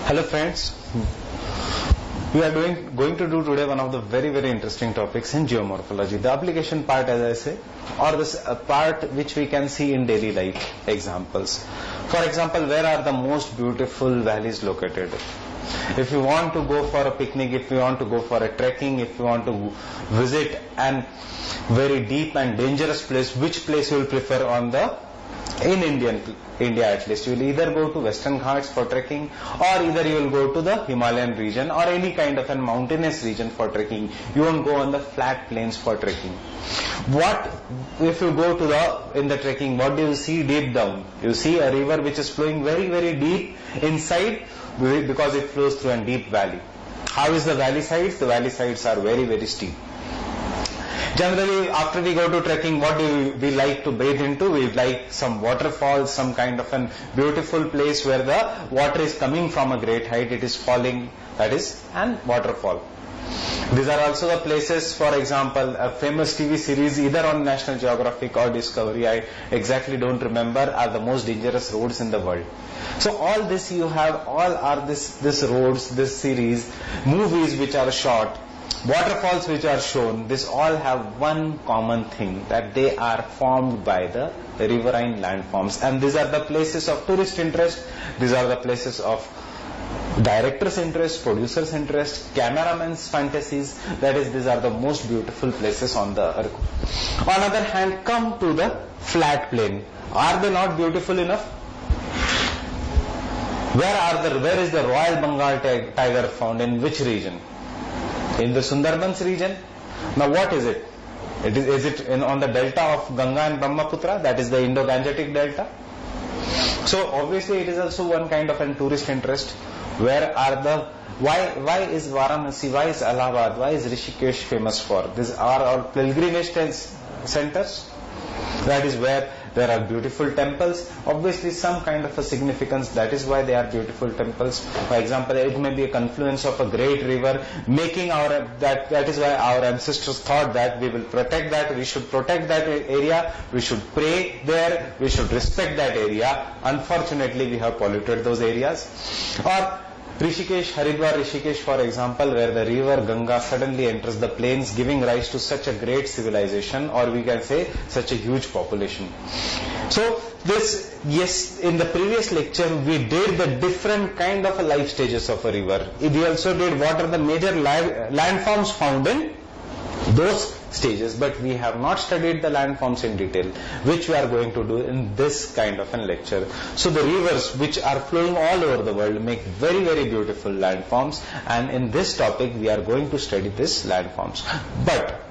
Hello friends, we are going to do today one of the very interesting topics in geomorphology. The application part, as I say, or this part which we can see in daily life examples. For example, where are the most beautiful valleys located? If you want to go for a picnic, if you want to go for a trekking, if you want to visit an very deep and dangerous place, which place you will prefer in India at least? You will either go to Western Ghats for trekking, or either you will go to the Himalayan region or any kind of a mountainous region for trekking. You won't go on the flat plains for trekking. What if you go to in the trekking, what do you see deep down? You see a river which is flowing very deep inside, because it flows through a deep valley. How is the valley sides? The valley sides are very steep. Generally, after we go to trekking, what do we like to bathe into? We like some waterfalls, some kind of a beautiful place where the water is coming from a great height, it is falling, that is an waterfall. These are also the places, for example, a famous TV series either on National Geographic or Discovery, I exactly don't remember, are the most dangerous roads in the world. So all this you have, all are this roads, this series, movies which are shot, waterfalls which are shown, this all have one common thing, that they are formed by the riverine landforms. And these are the places of tourist interest, these are the places of director's interest, producer's interest, cameraman's fantasies. That is, these are the most beautiful places on the earth. On the other hand, come to the flat plain. Are they not beautiful enough? Where is the Royal Bengal tiger found? In which region? In the Sundarbans region. Now what is it? Is it on the delta of Ganga and Brahmaputra? That is the Indo-Gangetic delta. So obviously it is also one kind of a tourist interest. Why is Varanasi, why is Allahabad, why is Rishikesh famous for? These are all pilgrimage centers. That is where there are beautiful temples. Obviously some kind of a significance, that is why they are beautiful temples. For example, it may be a confluence of a great river, making that is why our ancestors thought that we will protect that, we should protect that area, we should pray there, we should respect that area. Unfortunately, we have polluted those areas. Or Rishikesh, Haridwar Rishikesh, for example, where the river Ganga suddenly enters the plains, giving rise to such a great civilization, or we can say such a huge population. So yes, in the previous lecture we did the different kind of life stages of a river. We also did what are the major landforms found in those stages, but we have not studied the landforms in detail, which we are going to do in this kind of a lecture. So the rivers which are flowing all over the world make very beautiful landforms, and in this topic we are going to study this landforms. But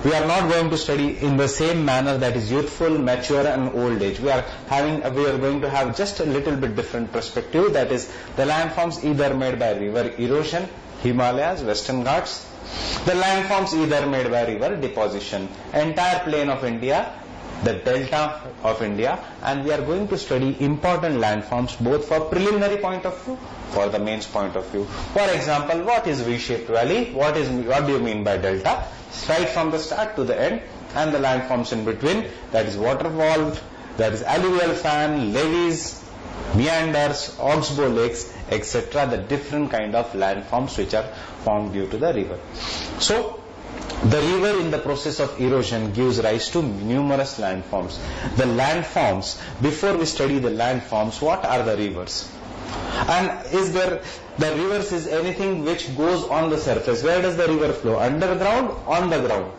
we are not going to study in the same manner, that is youthful, mature and old age. We are going to have just a little bit different perspective, that is the landforms either made by river erosion, Himalayas, Western Ghats, the landforms either made by river deposition, entire plain of India, the delta of India, and we are going to study important landforms both for preliminary point of view, for the mains point of view. For example, what is V-shaped valley? What do you mean by delta? Right from the start to the end, and the landforms in between, that is waterfall, that is alluvial fan, levees, meanders, oxbow lakes, etc. The different kind of landforms which are formed due to the river. So the river in the process of erosion gives rise to numerous landforms. The landforms, before we study the landforms, what are the rivers? And the rivers is anything which goes on the surface. Where does the river flow? Underground, on the ground?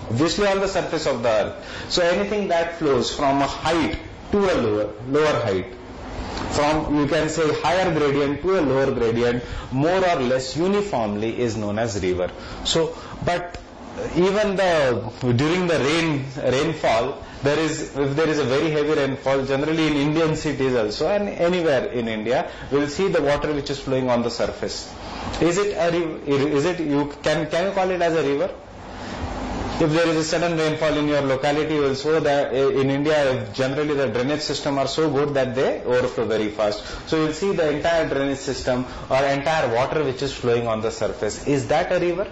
Obviously on the surface of the earth. So anything that flows from a height to a lower height, from, you can say, higher gradient to a lower gradient, more or less uniformly is known as river. So, but even during the rainfall, if there is a very heavy rainfall, generally in Indian cities also and anywhere in India, we will see the water which is flowing on the surface. Is it a river? Can you call it as a river? If there is a sudden rainfall in your locality also, that in India generally the drainage system are so good that they overflow very fast. So you will see the entire drainage system or entire water which is flowing on the surface. Is that a river?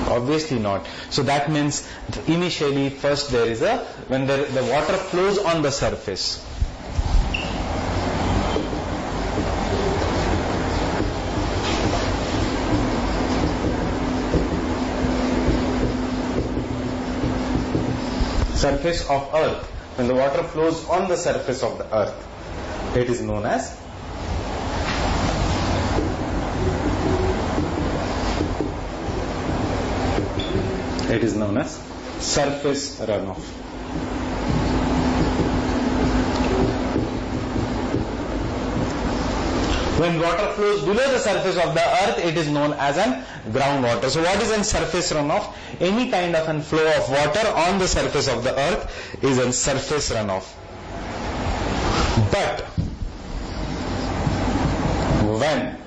Obviously not. So that means initially first when the water flows on the surface, surface of earth, when the water flows on the surface of the earth, it is known as surface runoff. When water flows below the surface of the earth, it is known as an groundwater. So what is a surface runoff? Any kind of an flow of water on the surface of the earth is a surface runoff. But when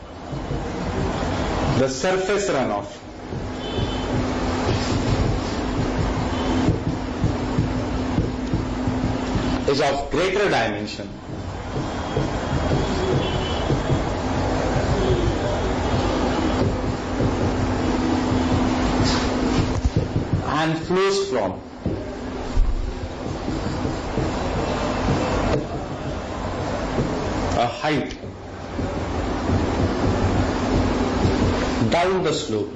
the surface runoff is of greater dimension, and flows from a height down the slope,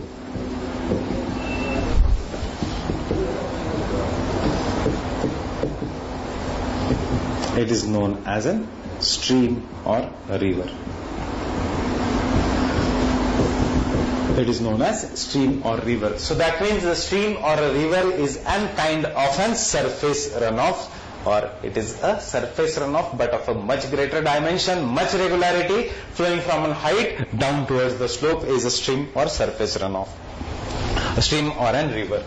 it is known as a stream or a river. It is known as stream or river. So that means the stream or a river is an kind of a surface runoff, or it is a surface runoff but of a much greater dimension, much regularity, flowing from a height down towards the slope is a stream or surface runoff. A stream or a river.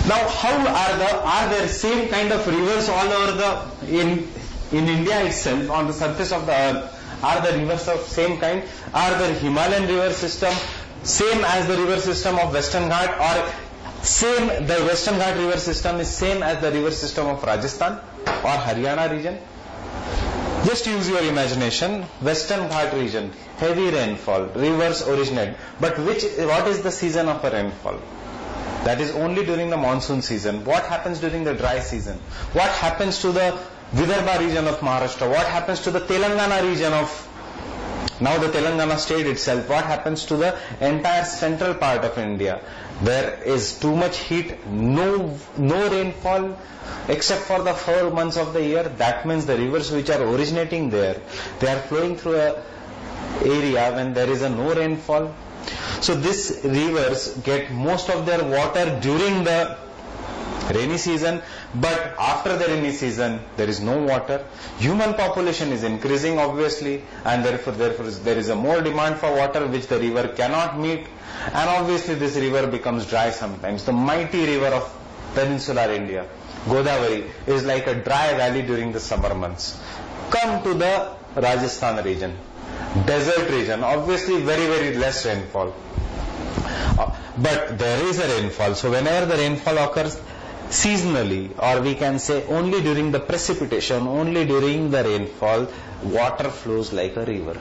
Now, how are there same kind of rivers all over in India itself, on the surface of the earth? Are the rivers of same kind? Are the Himalayan river system same as the river system of Western Ghat, or the Western Ghat river system is same as the river system of Rajasthan or Haryana region? Just use your imagination. Western Ghat region, heavy rainfall, rivers originate. But what is the season of a rainfall? That is only during the monsoon season. What happens during the dry season? What happens to the Vidarbha region of Maharashtra? What happens to the Telangana region of, now the Telangana state itself? What happens to the entire central part of India? There is too much heat, no rainfall except for the 4 months of the year. That means the rivers which are originating there, they are flowing through a area when there is no rainfall. So these rivers get most of their water during the rainy season, but after the rainy season there is no water. Human population is increasing obviously, and therefore there is a more demand for water which the river cannot meet, and obviously this river becomes dry sometimes. The mighty river of peninsular India, Godavari, is like a dry valley during the summer months. Come to the Rajasthan region, desert region, obviously very, very less rainfall. But there is a rainfall. So whenever the rainfall occurs seasonally, or we can say only during the precipitation, only during the rainfall, water flows like a river.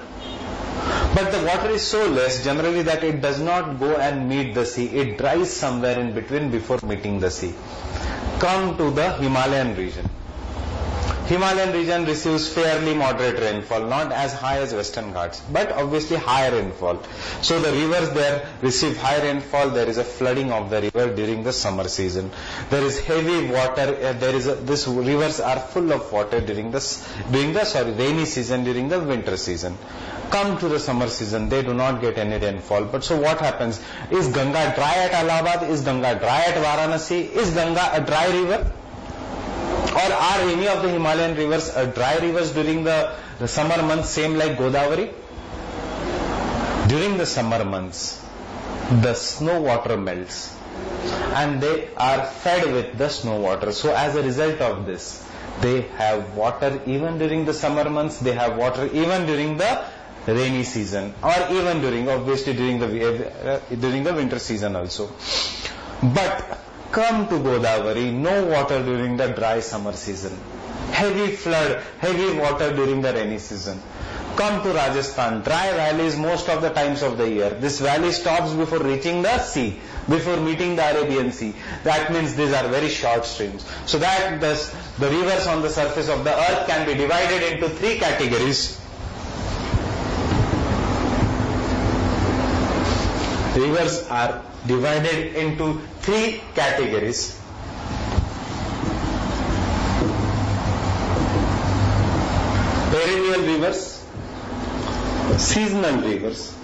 But the water is so less generally that it does not go and meet the sea. It dries somewhere in between before meeting the sea. Come to the Himalayan region. Himalayan region receives fairly moderate rainfall, not as high as Western Ghats, but obviously higher rainfall. So the rivers there receive high rainfall. There is a flooding of the river during the summer season. There is heavy water. These rivers are full of water during the rainy season, during the winter season. Come to the summer season, they do not get any rainfall. But so what happens? Is Ganga dry at Allahabad? Is Ganga dry at Varanasi? Is Ganga a dry river? Or are any of the Himalayan rivers dry rivers during the summer months, same like Godavari? During the summer months, the snow water melts and they are fed with the snow water. So as a result of this, they have water even during the summer months, they have water even during the rainy season, or even obviously during the winter season also. But come to Godavari, no water during the dry summer season. Heavy flood, heavy water during the rainy season. Come to Rajasthan, dry valleys most of the times of the year. This valley stops before reaching the sea, before meeting the Arabian Sea. That means these are very short streams. So that the rivers on the surface of the earth can be divided into 3 categories. Rivers are divided into 3 categories. rivers, seasonal rivers,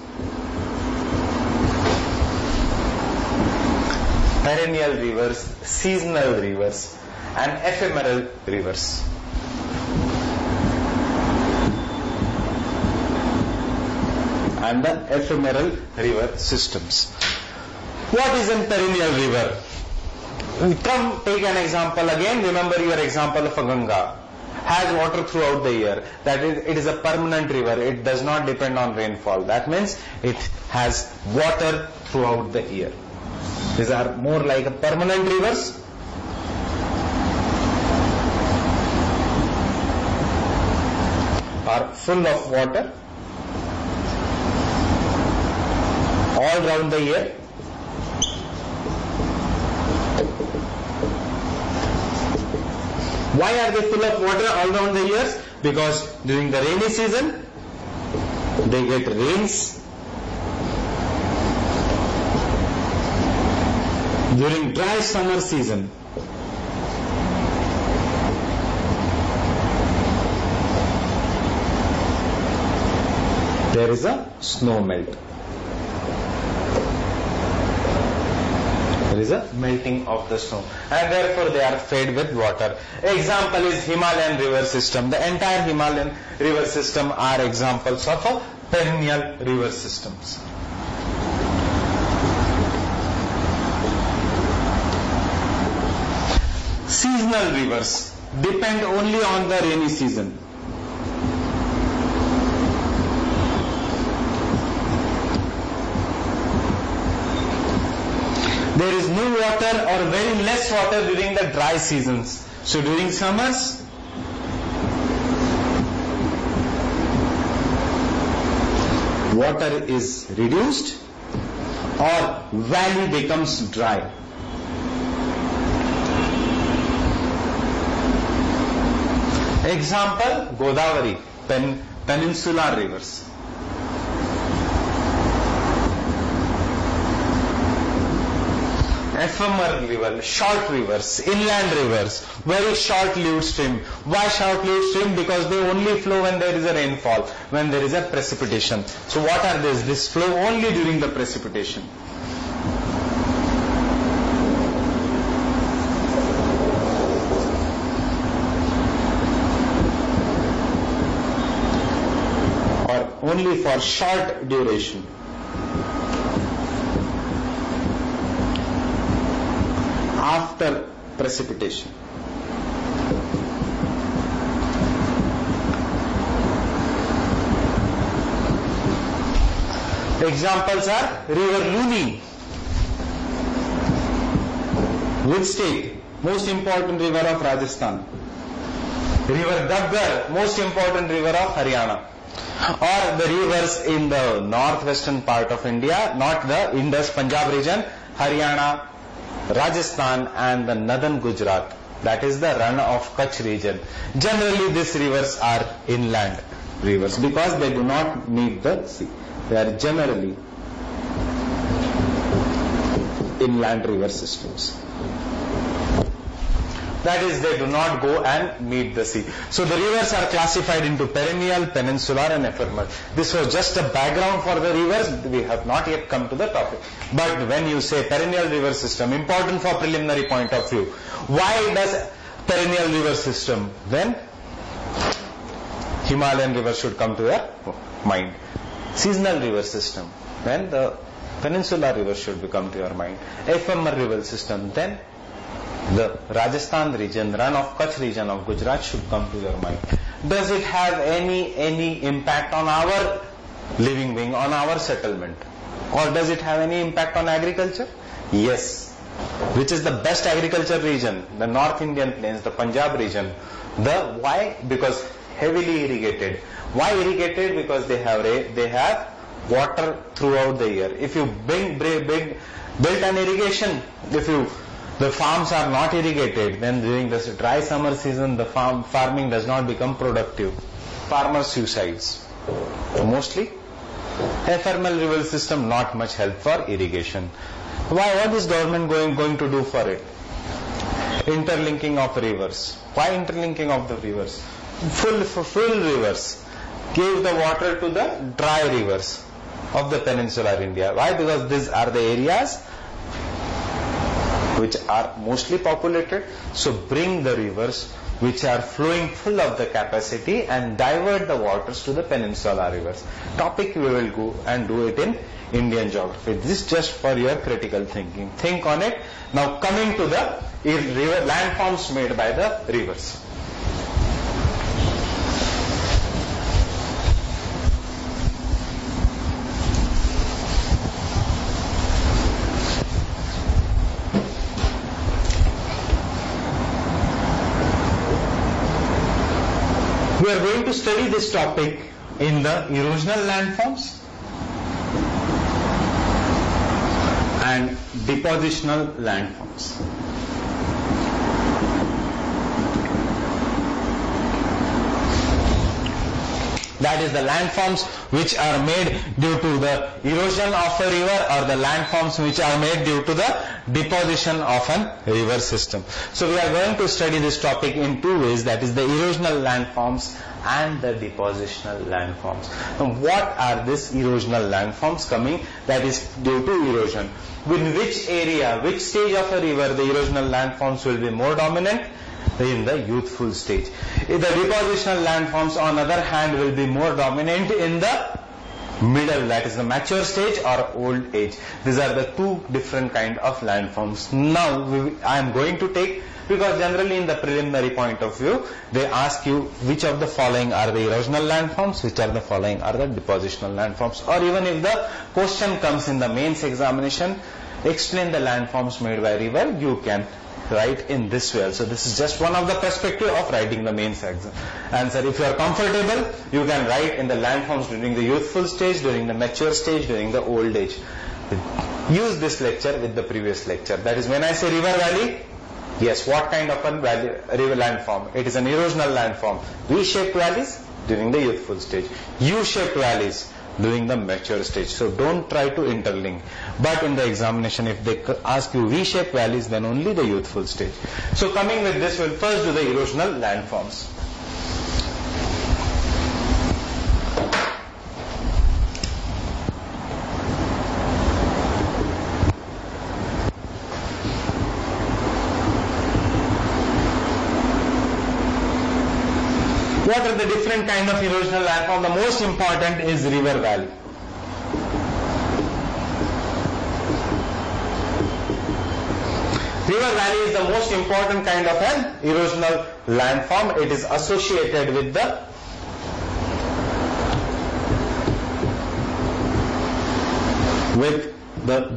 perennial rivers, seasonal rivers, and ephemeral rivers. And the ephemeral river systems. What is a perennial river? Come take an example again. Remember your example of a Ganga. Has water throughout the year. That is, it is a permanent river. It does not depend on rainfall. That means it has water throughout the year. These are more like a permanent rivers. Are full of water all round the year. Why are they full of water all round the years? Because during the rainy season, they get rains. During dry summer season, there is a snow melt. There is a melting of the snow, and therefore they are fed with water. Example is Himalayan river system. The entire Himalayan river system are examples of a perennial river systems. Seasonal rivers depend only on the rainy season. There is no water or very less water during the dry seasons. So during summers, water is reduced or valley becomes dry. Example, Godavari, peninsular rivers. Ephemeral river, short rivers, inland rivers, very short-lived stream. Why short-lived stream? Because they only flow when there is a rainfall, when there is a precipitation. So what are these? This flow only during the precipitation. Or only for short duration. After precipitation. Examples are River Luni. Which state? Most important river of Rajasthan. River Gaggar, most important river of Haryana. Or the rivers in the northwestern part of India, not the Indus Punjab region, Haryana, Rajasthan and the northern Gujarat, that is the Rann of Kutch region. Generally these rivers are inland rivers because they do not meet the sea. They are generally inland river systems. That is, they do not go and meet the sea. So the rivers are classified into perennial, peninsular and ephemeral. This was just a background for the rivers. We have not yet come to the topic. But when you say perennial river system, important for preliminary point of view. Why does perennial river system? Then Himalayan river should come to your mind. Seasonal river system, then the peninsular river should come to your mind. Ephemeral river system, then the Rajasthan region, Rann of Kutch region of Gujarat should come to your mind. Does it have any impact on our living being, on our settlement? Or does it have any impact on agriculture? Yes. Which is the best agriculture region? The North Indian plains, the Punjab region. Why? Because heavily irrigated. Why irrigated? Because they have water throughout the year. If you build an irrigation, the farms are not irrigated, then during this dry summer season the farming does not become productive. Farmers suicides. Mostly ephemeral river system, not much help for irrigation. Why? What is government going to do for it? Interlinking of rivers. Why interlinking of the rivers? Full rivers. gave the water to the dry rivers of the peninsular India. Why? Because these are the areas which are mostly populated. So bring the rivers which are flowing full of the capacity and divert the waters to the peninsular rivers. Topic we will go and do it in Indian geography. This is just for your critical thinking. Think on it. Now coming to the river landforms made by the rivers. We are going to study this topic in the erosional landforms and depositional landforms. That is the landforms which are made due to the erosion of a river, or the landforms which are made due to the deposition of a river system. So we are going to study this topic in two ways, that is the erosional landforms and the depositional landforms. Now what are these erosional landforms coming? That is due to erosion. In which area, which stage of a river the erosional landforms will be more dominant? In the youthful stage. The depositional landforms on other hand will be more dominant in the middle, that is the mature stage or old age. These are the two different kind of landforms. Now I am going to take, because generally in the preliminary point of view they ask you which of the following are the erosional landforms, which are the following are the depositional landforms, or even if the question comes in the mains examination, explain the landforms made by river, you can write in this way. So this is just one of the perspective of writing the mains answer. If you are comfortable, you can write in the landforms during the youthful stage, during the mature stage, during the old age. Use this lecture with the previous lecture. That is, when I say river valley, yes, what kind of a river landform? It is an erosional landform. V-shaped valleys during the youthful stage, U-shaped valleys during the mature stage. So don't try to interlink. But in the examination, if they ask you V-shaped valleys, then only the youthful stage. So coming with this, we'll first do the erosional landforms. What are the different kind of erosional landform? The most important is river valley. River valley is the most important kind of an erosional landform. It is associated with the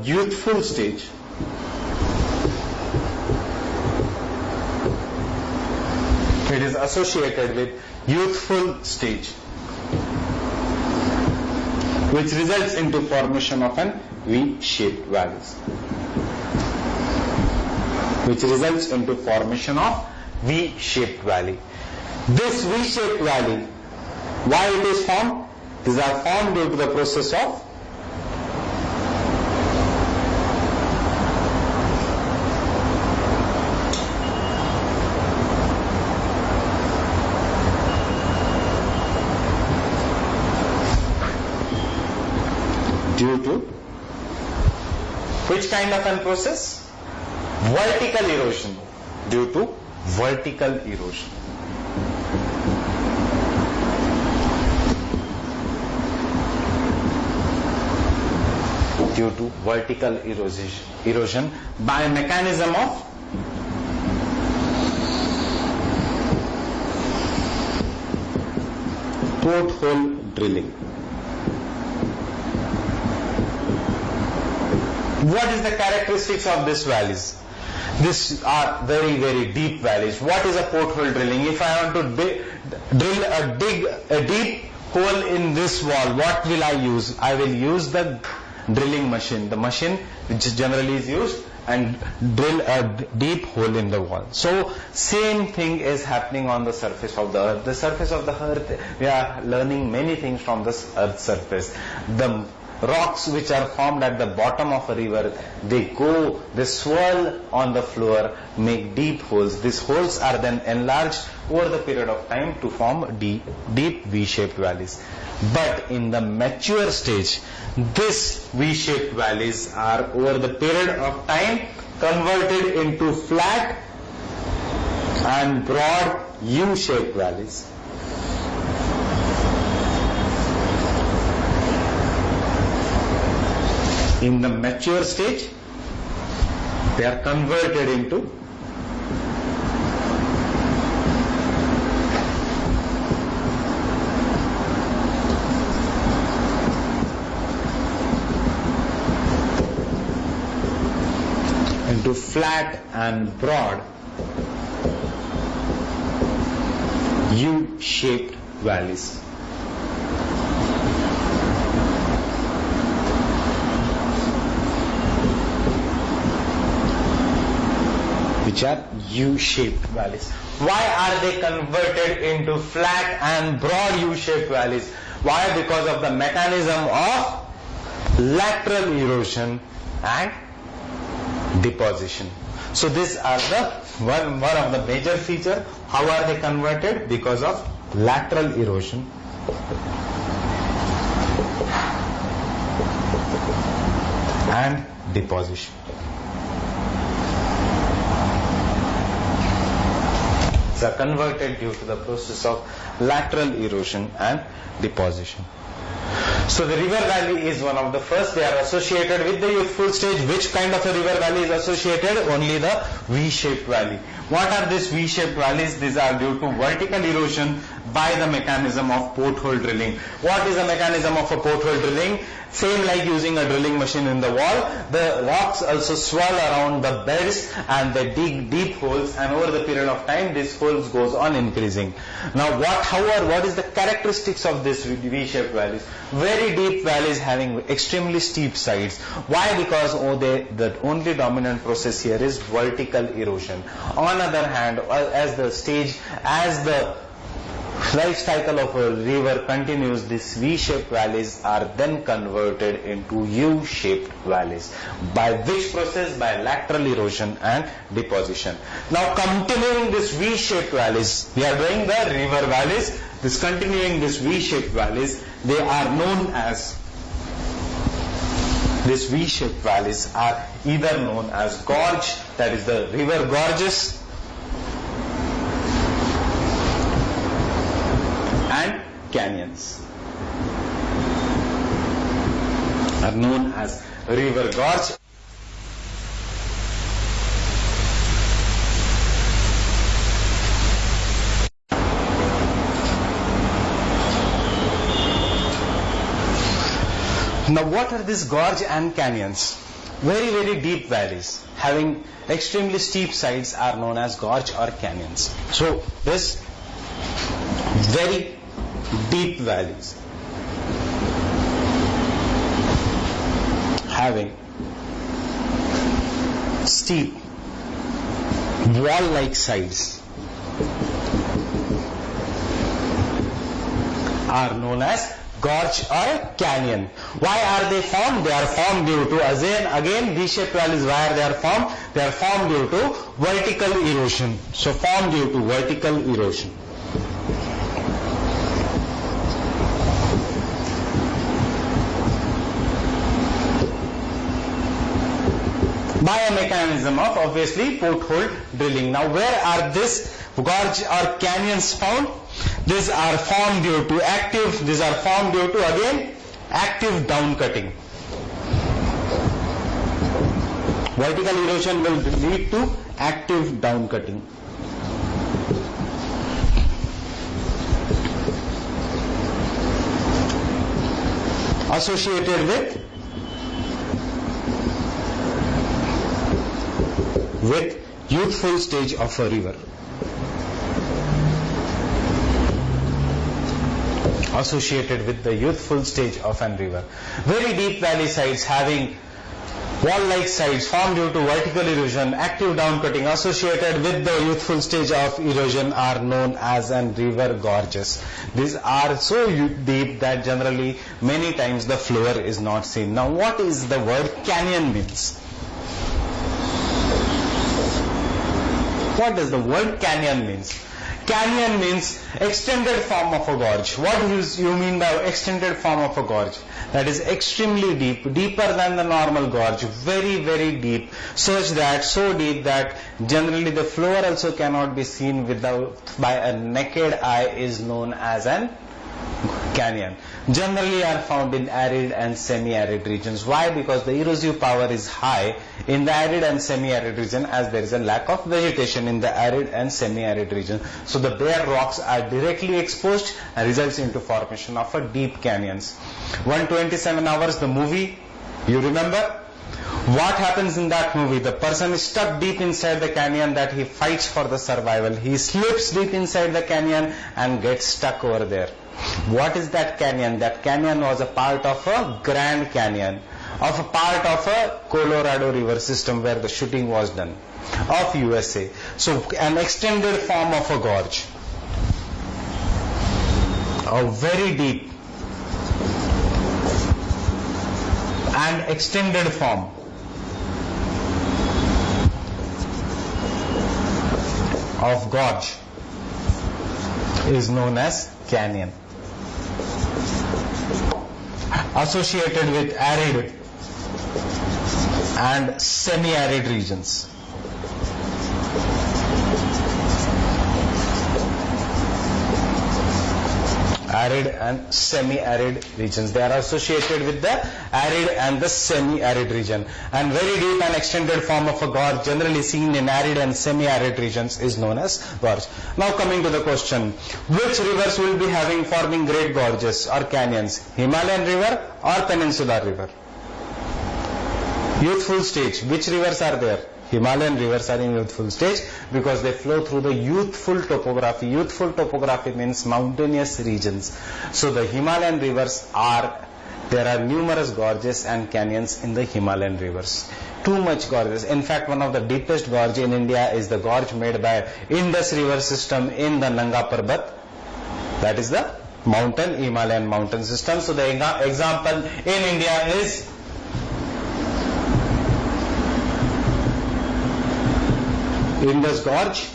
youthful stage. It is associated with youthful stage, which results into formation of an V-shaped valleys. Which results into formation of V-shaped valley. This V-shaped valley, why it is formed? These are formed due to the process of due to which kind of a process? Vertical erosion. Due to vertical erosion. Due to vertical erosion by a mechanism of porthole drilling. What is the characteristics of these valleys? These are very, very deep valleys. What is a porthole drilling? If I want to dig a deep hole in this wall, what will I use? I will use the drilling machine, the machine which generally is used, and drill a deep hole in the wall. So same thing is happening on the surface of the earth. The surface of the earth, we are learning many things from this earth surface. The rocks which are formed at the bottom of a river, they swirl on the floor, make deep holes. These holes are then enlarged over the period of time to form deep V-shaped valleys. But in the mature stage, these V-shaped valleys are over the period of time converted into flat and broad U-shaped valleys. In the mature stage, they are converted into flat and broad U-shaped valleys. Which are U-shaped valleys. Why are they converted into flat and broad U-shaped valleys? Why? Because of the mechanism of lateral erosion and deposition. So these are the one of the major feature. How are they converted? Because of lateral erosion and deposition. These are converted due to the process of lateral erosion and deposition. So the river valley is one of the first. They are associated with the youthful stage. Which kind of a river valley is associated? Only the V-shaped valley. What are these V-shaped valleys? These are due to vertical erosion by the mechanism of porthole drilling. What is the mechanism of a porthole drilling? Same like using a drilling machine in the wall. The rocks also swirl around the beds and they dig deep holes, and over the period of time these holes goes on increasing. Now what is the characteristics of this V-shaped valleys? Very deep valleys having extremely steep sides. Why? Because the only dominant process here is vertical erosion. On the other hand, as the life cycle of a river continues, these V-shaped valleys are then converted into U-shaped valleys. By which process? By lateral erosion and deposition. Now continuing this V-shaped valleys, we are doing the river valleys. Continuing this V-shaped valleys, they are known as, these V-shaped valleys are either known as gorge, that is the river gorges, and canyons are known as river gorge . Now what are these gorge and canyons? Very, very deep valleys having extremely steep sides are known as gorge or canyons. So this very deep valleys having steep wall-like sides are known as gorge or canyon. Why are they formed? They are formed due to, again V-shaped valleys. Why are they formed? They are formed due to vertical erosion. So formed due to vertical erosion. By a mechanism of obviously porthole drilling. Now where are this gorge or canyons found? These are formed due to again active down cutting. Vertical erosion will lead to active down cutting. Associated with youthful stage of a river. Associated with the youthful stage of a river. Very deep valley sides having Wall-like sides formed due to vertical erosion, active downcutting associated with the youthful stage of erosion are known as river gorges. These are so deep that generally many times the floor is not seen. Now what is the word canyon means? What does the word canyon means? Canyon means extended form of a gorge. What do you mean by extended form of a gorge? That is extremely deep, deeper than the normal gorge, very, very deep, so deep that generally the floor also cannot be seen by a naked eye is known as an canyon. Generally are found in arid and semi-arid regions. Why? Because the erosive power is high in the arid and semi-arid region, as there is a lack of vegetation in the arid and semi-arid region. So the bare rocks are directly exposed and results into formation of a deep canyons. 127 Hours, the movie, you remember? What happens in that movie? The person is stuck deep inside the canyon that he fights for the survival. He slips deep inside the canyon and gets stuck over there. What is that canyon? That canyon was a part of a Grand Canyon, of a part of a Colorado River system where the shooting was done, of USA. So an extended form of a gorge, a very deep and extended form of gorge is known as canyon, associated with arid and semi-arid regions. Arid and semi-arid regions. They are associated with the arid and the semi-arid region. And very deep and extended form of a gorge generally seen in arid and semi-arid regions is known as gorge. Now coming to the question, which rivers will be forming great gorges or canyons? Himalayan river or Peninsular river? Youthful stage. Which rivers are there? Himalayan rivers are in youthful stage because they flow through the youthful topography. Youthful topography means mountainous regions. So the Himalayan rivers there are numerous gorges and canyons in the Himalayan rivers. Too much gorges. In fact, one of the deepest gorge in India is the gorge made by Indus River system in the Nanga Parbat. That is the Himalayan mountain system. So the example in India is Indus Gorge,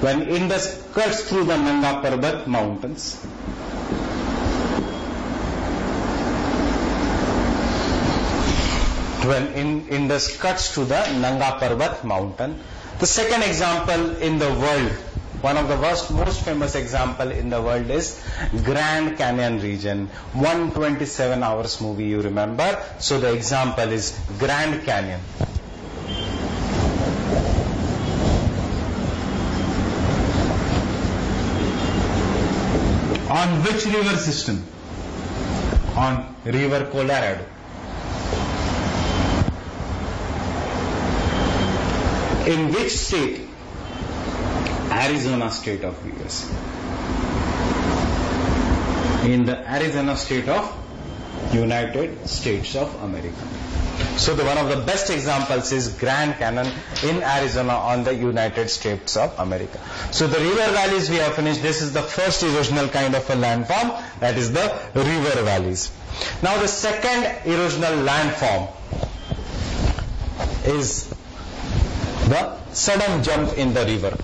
when Indus cuts through the Nanga Parbat mountains. When Indus cuts to the Nanga Parbat mountain. The second example in the world, one of the most famous example in the world is Grand Canyon region. 127 Hours movie, you remember. So the example is Grand Canyon. On which river system? On River Colorado. In which state? Arizona state of US. In the Arizona state of United States of America. So one of the best examples is Grand Canyon in Arizona on the United States of America. So the river valleys we have finished. This is the first erosional kind of a landform, that is the river valleys. Now the second erosional landform is the sudden jump in the river.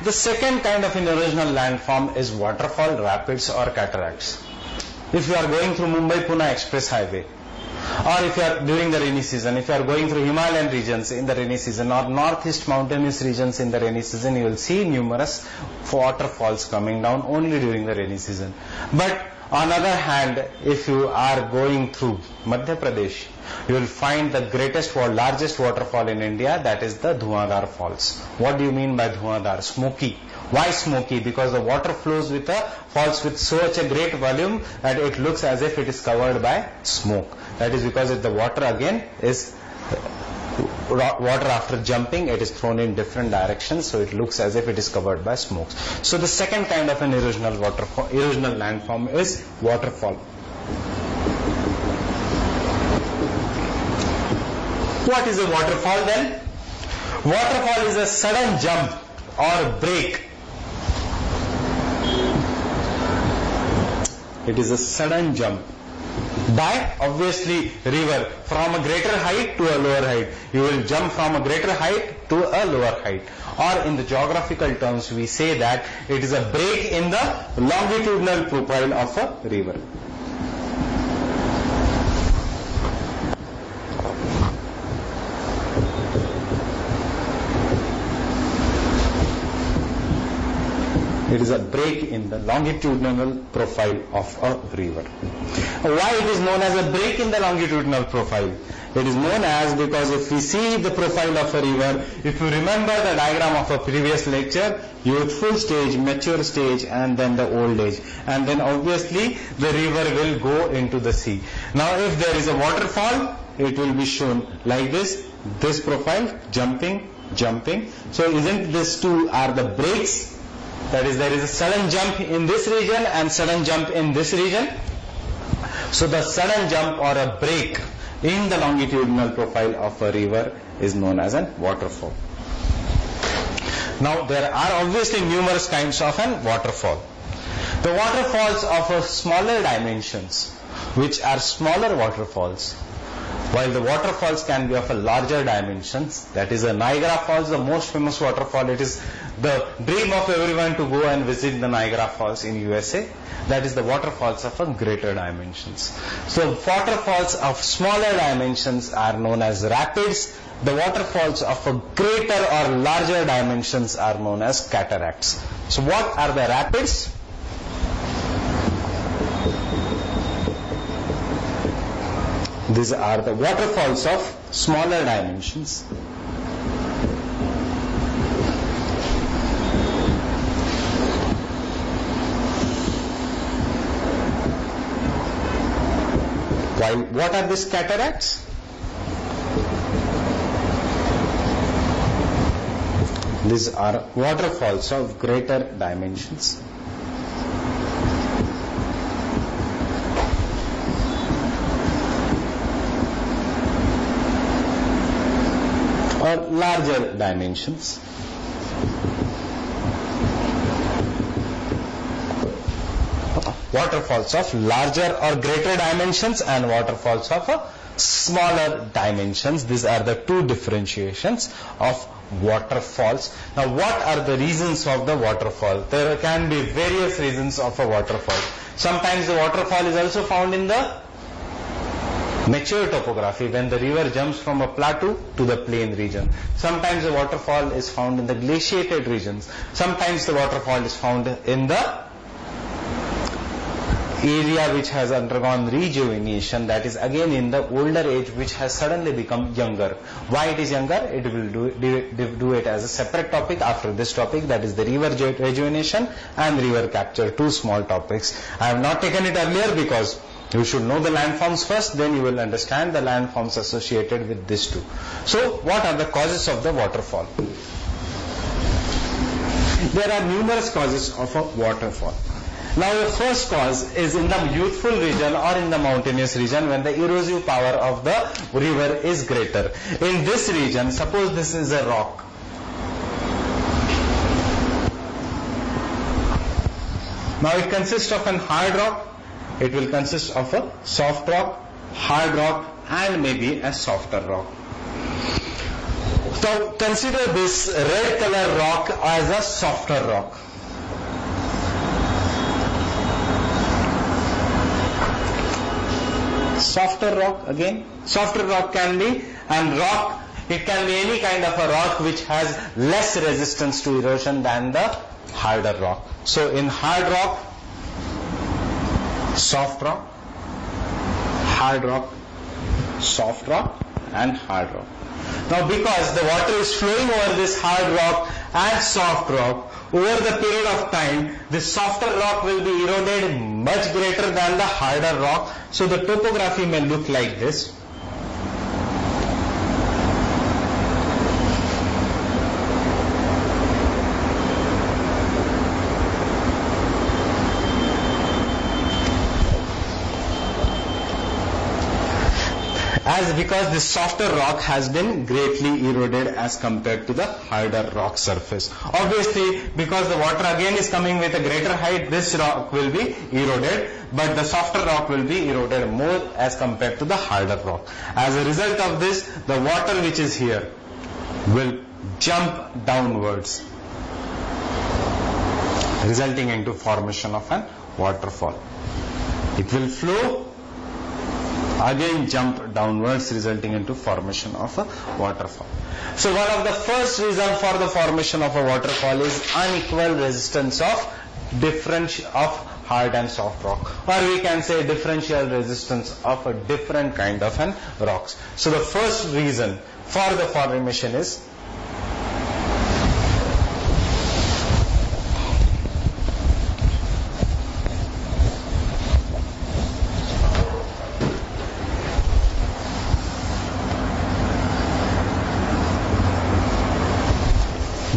The second kind of an erosional landform is waterfall, rapids or cataracts. If you are going through Mumbai-Pune Express Highway, or if you are during the rainy season, if you are going through Himalayan regions in the rainy season or northeast mountainous regions in the rainy season, you will see numerous waterfalls coming down only during the rainy season. But on the other hand, if you are going through Madhya Pradesh you will find the largest waterfall in India, that is the Dhuandhar Falls. What do you mean by Dhuandhar? Smoky. Why smoky? Because the water falls with such a great volume that it looks as if it is covered by smoke. That is because the water again is water after jumping, it is thrown in different directions, so it looks as if it is covered by smoke. So the second kind of an erosional landform is waterfall. What is a waterfall then? Waterfall is a sudden jump or break. It is a sudden jump by obviously river from a greater height to a lower height. You will jump from a greater height to a lower height. Or in the geographical terms we say that it is a break in the longitudinal profile of a river. It is a break in the longitudinal profile of a river. Why it is known as a break in the longitudinal profile? It is known as because if we see the profile of a river, if you remember the diagram of a previous lecture, youthful stage, mature stage, and then the old age. And then obviously the river will go into the sea. Now if there is a waterfall, it will be shown like this profile, jumping. So isn't these two are the breaks? That is, there is a sudden jump in this region and sudden jump in this region. So the sudden jump or a break in the longitudinal profile of a river is known as a waterfall. Now there are obviously numerous kinds of an waterfall. The waterfalls of a smaller dimensions, which are smaller waterfalls, while the waterfalls can be of a larger dimensions. That is a Niagara Falls, the most famous waterfall. It is the dream of everyone to go and visit the Niagara Falls in USA. That is the waterfalls of a greater dimensions. So waterfalls of smaller dimensions are known as rapids. The waterfalls of a greater or larger dimensions are known as cataracts. So what are the rapids? These are the waterfalls of smaller dimensions. While what are these cataracts? These are waterfalls of greater dimensions. Or larger dimensions. Waterfalls of larger or greater dimensions and waterfalls of smaller dimensions. These are the two differentiations of waterfalls. Now what are the reasons of the waterfall? There can be various reasons of a waterfall. Sometimes the waterfall is also found in the mature topography, when the river jumps from a plateau to the plain region. Sometimes the waterfall is found in the glaciated regions. Sometimes the waterfall is found in the area which has undergone rejuvenation, that is again in the older age, which has suddenly become younger. Why it is younger? It will do it as a separate topic after this topic, that is the river rejuvenation and river capture, two small topics. I have not taken it earlier because you should know the landforms first, then you will understand the landforms associated with these two. So what are the causes of the waterfall? There are numerous causes of a waterfall. Now the first cause is in the youthful region or in the mountainous region, when the erosive power of the river is greater. In this region, suppose this is a rock. Now it consists of an hard rock, it will consist of a soft rock, hard rock, and maybe a softer rock. So consider this red color rock as a softer rock. Softer rock again. Softer rock can be, and rock, it can be any kind of a rock which has less resistance to erosion than the harder rock. So in hard rock, soft rock, hard rock, soft rock and hard rock. Now because the water is flowing over this hard rock and soft rock, over the period of time, the softer rock will be eroded much greater than the harder rock. So the topography may look like this. Because the softer rock has been greatly eroded as compared to the harder rock surface. Obviously, because the water again is coming with a greater height, this rock will be eroded, but the softer rock will be eroded more as compared to the harder rock. As a result of this, the water which is here will jump downwards, resulting into formation of an waterfall. It will flow, again jump downwards, resulting into formation of a waterfall. So one of the first reasons for the formation of a waterfall is unequal resistance of hard and soft rock, or we can say differential resistance of a different kind of an rocks. So the first reason for the formation is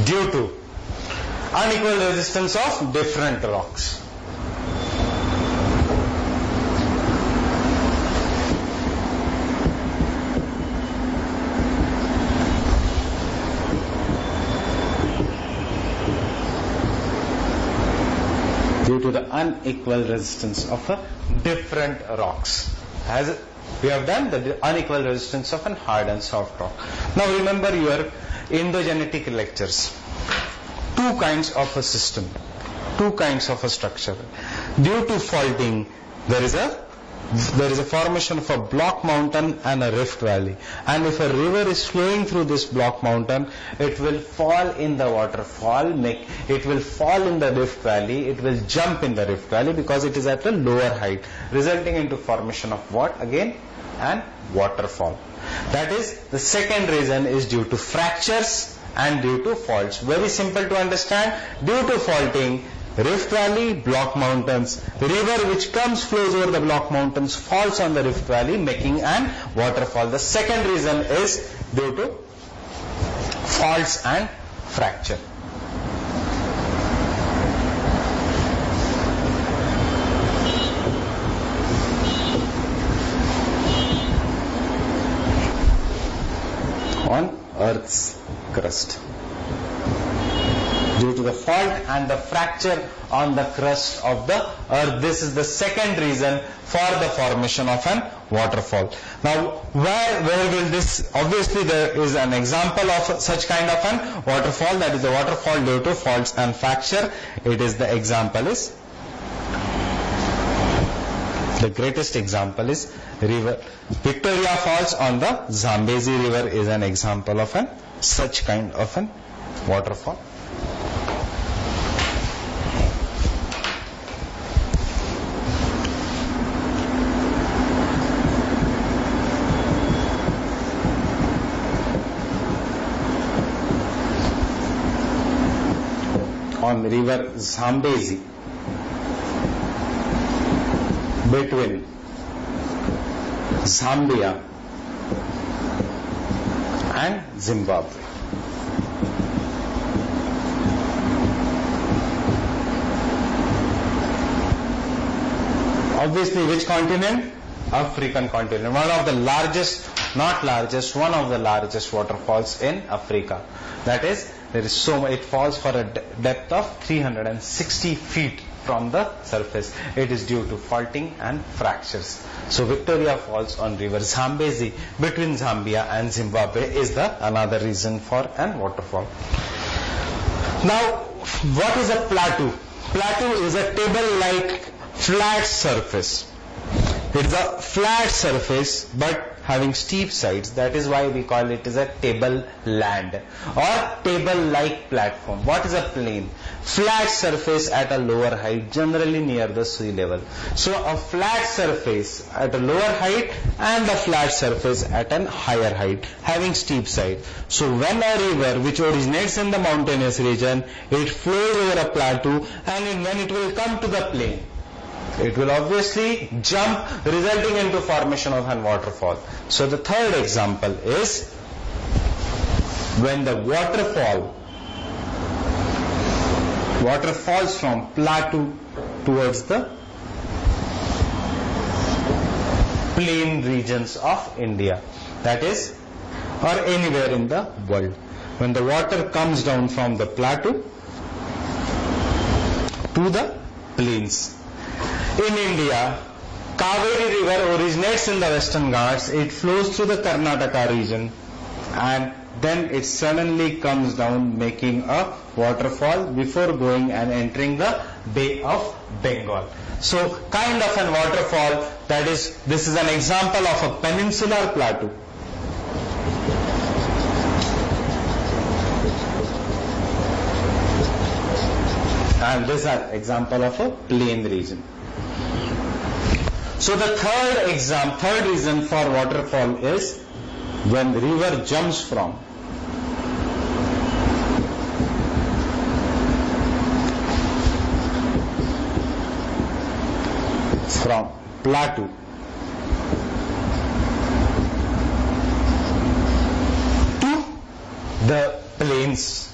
due to unequal resistance of different rocks. Due to the unequal resistance of different rocks. As we have done the unequal resistance of an hard and soft rock. Now remember your endogenetic lectures. Two kinds of a system, two kinds of a structure. Due to faulting, there is a formation of a block mountain and a rift valley. And if a river is flowing through this block mountain, it will fall in the waterfall, it will fall in the rift valley, it will jump in the rift valley because it is at a lower height, resulting into formation of what? Again, an waterfall. That is, the second reason is due to fractures and due to faults. Very simple to understand. Due to faulting, rift valley, block mountains, river which flows over the block mountains falls on the rift valley, making an waterfall. The second reason is due to faults and fracture. On Earth's crust. Due to the fault and the fracture on the crust of the Earth. This is the second reason for the formation of an waterfall. Now, where will this? Obviously, there is an example of such kind of an waterfall, that is the waterfall due to faults and fracture. The greatest example is river. Victoria Falls on the Zambezi River is an example of such kind of an waterfall. On river Zambezi, between Zambia and Zimbabwe. Obviously, which continent? African continent. One of the largest, not largest, one of the largest waterfalls in Africa. That is, there is so much, it falls for a depth of 360 feet from the surface. It is due to faulting and fractures. So Victoria Falls on river Zambezi between Zambia and Zimbabwe is another reason for an waterfall. Now, what is a plateau? Plateau is a table-like flat surface. It's a flat surface but having steep sides. That is why we call it as a tableland or table-like platform. What is a plain? Flat surface at a lower height, generally near the sea level. So a flat surface at a lower height and a flat surface at a higher height, having steep side. So when a river which originates in the mountainous region, it flows over a plateau, and when it will come to the plain, it will obviously jump, resulting into formation of a waterfall. So the third example is when the water falls from plateau towards the plain regions of India, that is, or anywhere in the world. When the water comes down from the plateau to the plains. In India, Kaveri river originates in the Western Ghats. It flows through the Karnataka region, and then it suddenly comes down, making a waterfall before going and entering the Bay of Bengal. So kind of a waterfall, that is, this is an example of a peninsular plateau. And this is an example of a plain region. So the third reason for waterfall is when the river jumps from plateau to the plains,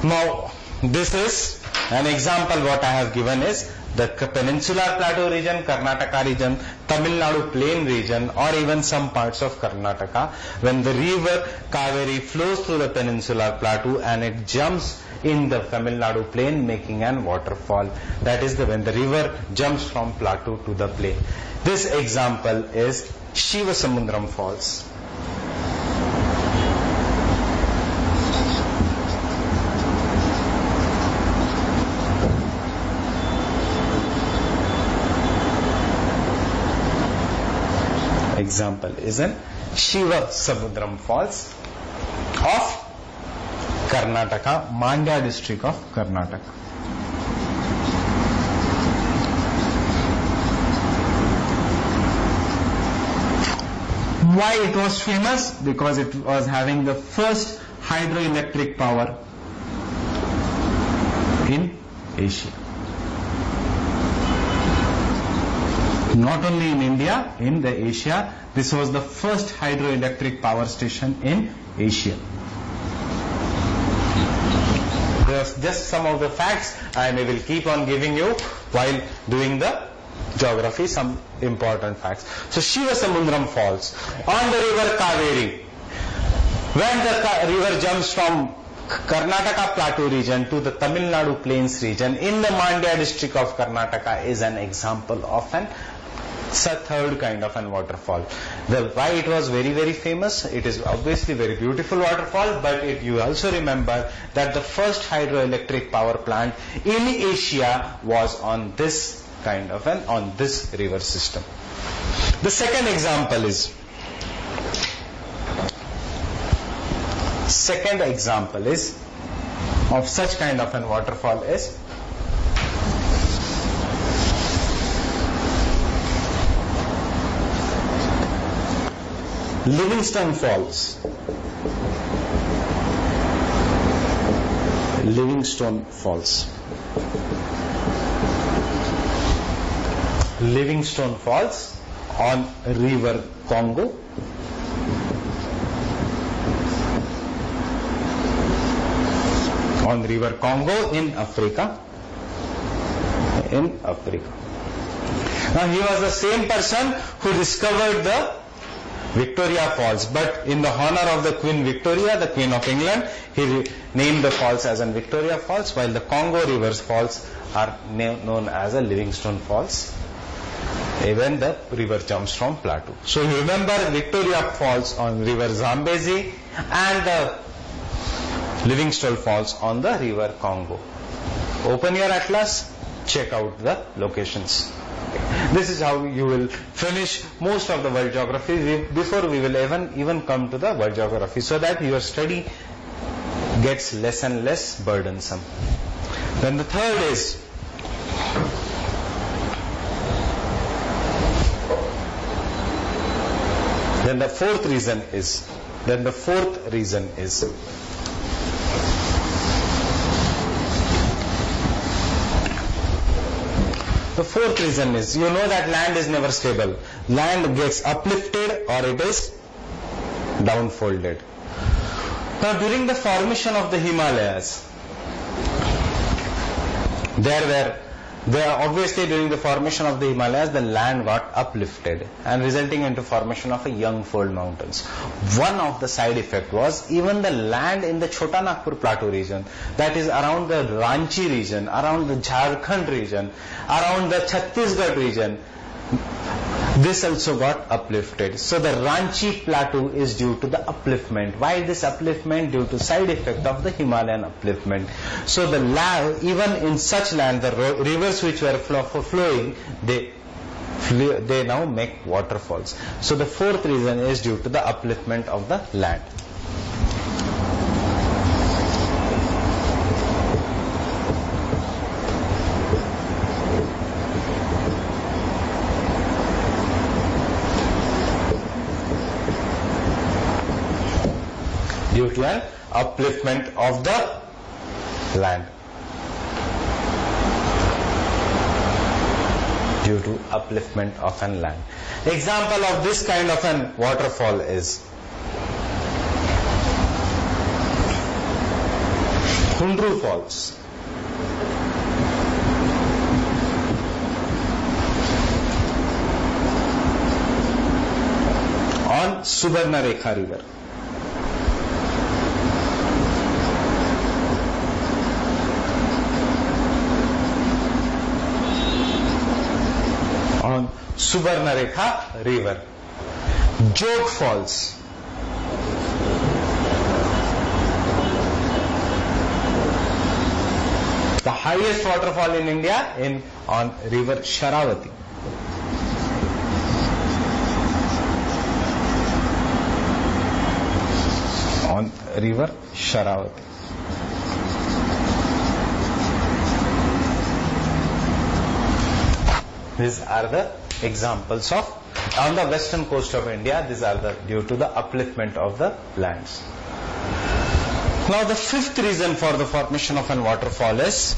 Now, this is an example. What I have given is the peninsular plateau region, Karnataka region, Tamil Nadu plain region, or even some parts of Karnataka. When the river Kaveri flows through the peninsular plateau and it jumps in the Tamil Nadu plain, making an waterfall. That is when the river jumps from plateau to the plain. This example is Shivasamudram Falls. Example is in Shivasamudram Falls of Karnataka, Mandya district of Karnataka. Why it was famous? Because it was having the first hydroelectric power in Asia. Not only in India, in the Asia, this was the first hydroelectric power station in Asia. There's just some of the facts, and I will keep on giving you while doing the geography, some important facts. So Shivasamudram Falls on the river Kaveri. When the river jumps from Karnataka plateau region to the Tamil Nadu plains region in the Mandya district of Karnataka is an example of an third kind of an waterfall. Why it was very, very famous? It is obviously very beautiful waterfall, but you also remember that the first hydroelectric power plant in Asia was on this kind of on this river system. The second example of such kind of an waterfall is Livingstone Falls. Livingstone Falls. Livingstone Falls on river Congo. On river Congo in Africa. Now he was the same person who discovered the Victoria Falls, but in the honor of the Queen Victoria, the Queen of England, he named the falls as an Victoria Falls, while the Congo River's falls are known as a Livingstone Falls. Even the river jumps from plateau. So you remember Victoria Falls on river Zambezi and the Livingstone Falls on the river Congo. Open your atlas, check out the locations. This is how you will finish most of the world geography before we will even come to the world geography, so that your study gets less and less burdensome. Then the third is the fourth reason is, you know that land is never stable. Land gets uplifted or it is downfolded. Now during the formation of the Himalayas, obviously during the formation of the Himalayas, the land got uplifted and resulting into formation of a young fold mountains. One of the side effect was even the land in the Chota Nagpur Plateau region, that is around the Ranchi region, around the Jharkhand region, around the Chhattisgarh region, this also got uplifted. So the Ranchi plateau is due to the upliftment. Why this upliftment? Due to side effect of the Himalayan upliftment. So the land, even in such land, the rivers which were flowing, they now make waterfalls. So the fourth reason is due to the upliftment of the land. Due to an upliftment of the land. Due to upliftment of an land. Example of this kind of an waterfall is Khundru Falls. On Subarnarekha River. On Subarnarekha River. Jog Falls. The highest waterfall in India on river Sharavati. On river Sharavati. These are the examples of, on the western coast of India, these are due to the upliftment of the lands. Now the fifth reason for the formation of an waterfall is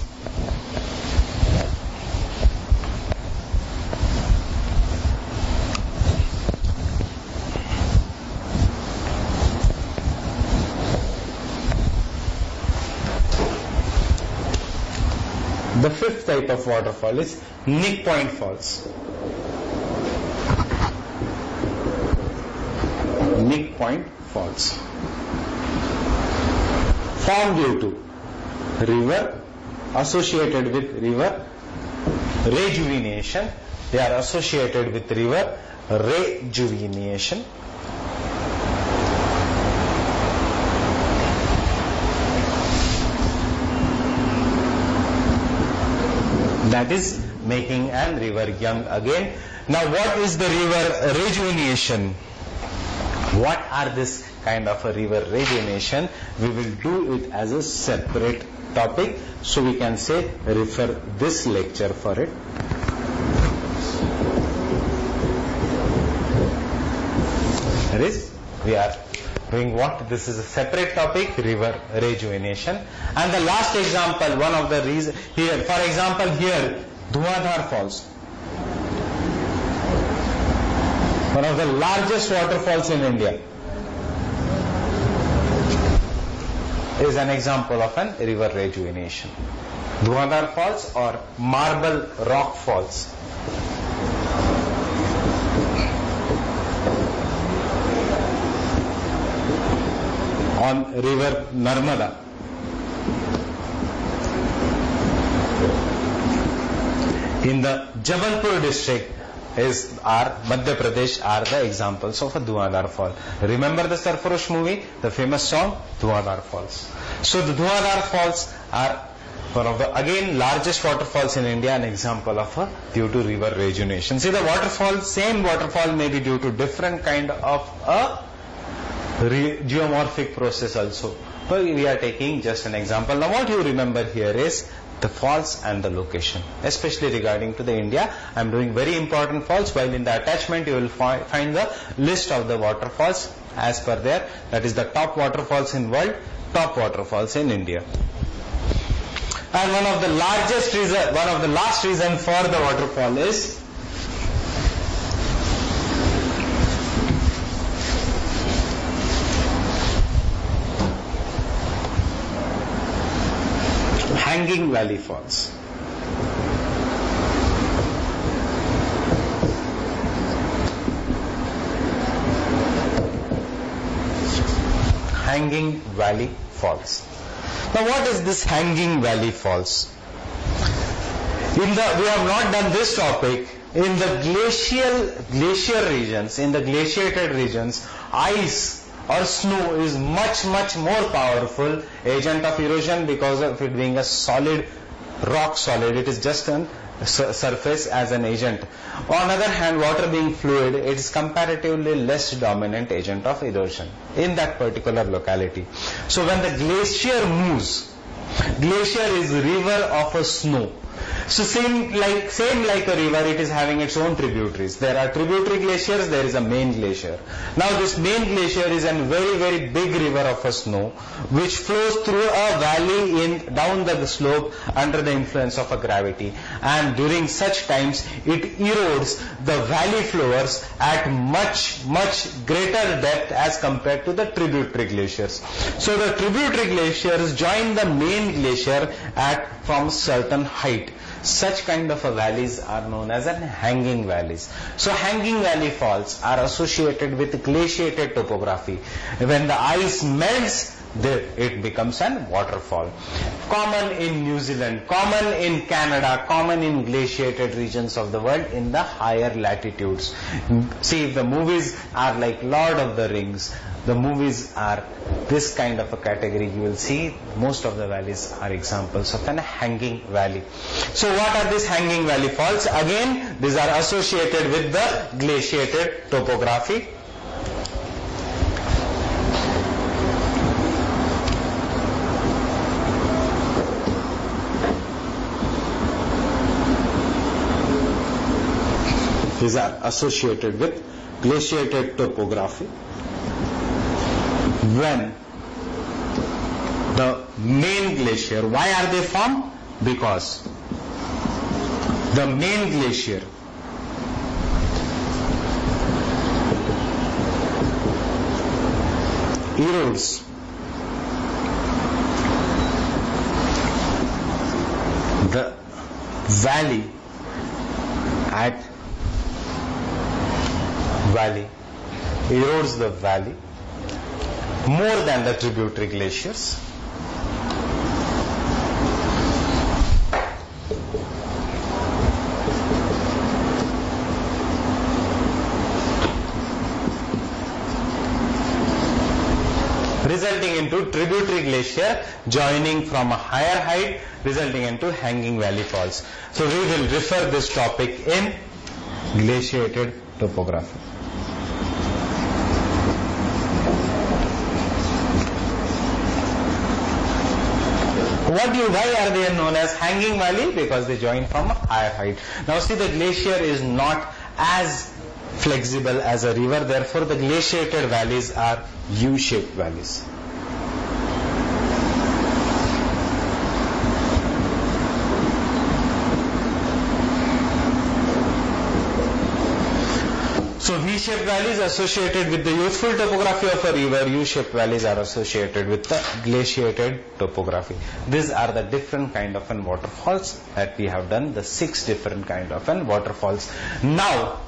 the fifth type of waterfall is Nick Point Falls. Nick Point Falls. Formed due to river associated with river rejuvenation. They are associated with river rejuvenation. That is making a river young again. Now what is the river rejuvenation? What are this kind of a river rejuvenation? We will do it as a separate topic. So we can say refer this lecture for it. That is, we are doing what? This is a separate topic, river rejuvenation. And the last example, one of the reasons here, for example here, Dhuandhar Falls. One of the largest waterfalls in India is an example of an river rejuvenation. Dhuandhar Falls or Marble Rock Falls. On river Narmada. In the Jabalpur district are Madhya Pradesh are the examples of a Dhuandhar Fall. Remember the Sarfarosh movie, the famous song Dhuandhar Falls. So the Dhuandhar Falls are one of the again largest waterfalls in India, an example of a due to river rejuvenation. See, the waterfall, same waterfall may be due to different kind of a geomorphic process also. But we are taking just an example. Now what you remember here is the falls and the location, especially regarding to the India. I am doing very important falls, while in the attachment you will find the list of the waterfalls as per there. That is the top waterfalls in world, top waterfalls in India. And one of the largest reason, one of the last reason for the waterfall is Hanging Valley Falls. Hanging Valley Falls. Now what is this Hanging Valley Falls? We have not done this topic. In the glacier regions, in the glaciated regions, ice or snow is much more powerful agent of erosion because of it being a solid, rock solid. It is just a surface as an agent. On the other hand, water being fluid, it is comparatively less dominant agent of erosion in that particular locality. So when the glacier moves, glacier is river of a snow. So same like a river, it is having its own tributaries. There are tributary glaciers, there is a main glacier. Now this main glacier is a very big river of a snow which flows through a valley down the slope under the influence of a gravity, and during such times it erodes the valley floors at much greater depth as compared to the tributary glaciers. So the tributary glaciers join the main glacier from a certain height. Such kind of valleys are known as hanging valleys. So hanging valley falls are associated with glaciated topography. When the ice melts, it becomes an waterfall. Common in New Zealand, common in Canada, common in glaciated regions of the world in the higher latitudes. See, if the movies are like Lord of the Rings, the movies are this kind of a category, you will see most of the valleys are examples of an hanging valley. So what are these hanging valley falls? Again, these are associated with the glaciated topography. These are associated with glaciated topography. When the main glacier, why are they formed? Because the main glacier erodes the valley erodes the valley more than the tributary glaciers. Resulting into tributary glacier joining from a higher height, resulting into hanging valley falls. So we will refer this topic in glaciated topography. Why are they known as hanging valley? Because they join from a higher height. Now see, the glacier is not as flexible as a river, therefore the glaciated valleys are U-shaped valleys. So V-shaped valleys associated with the youthful topography of a river, U-shaped valleys are associated with the glaciated topography. These are the different kind of waterfalls that we have done, the 6 different kind of waterfalls. Now,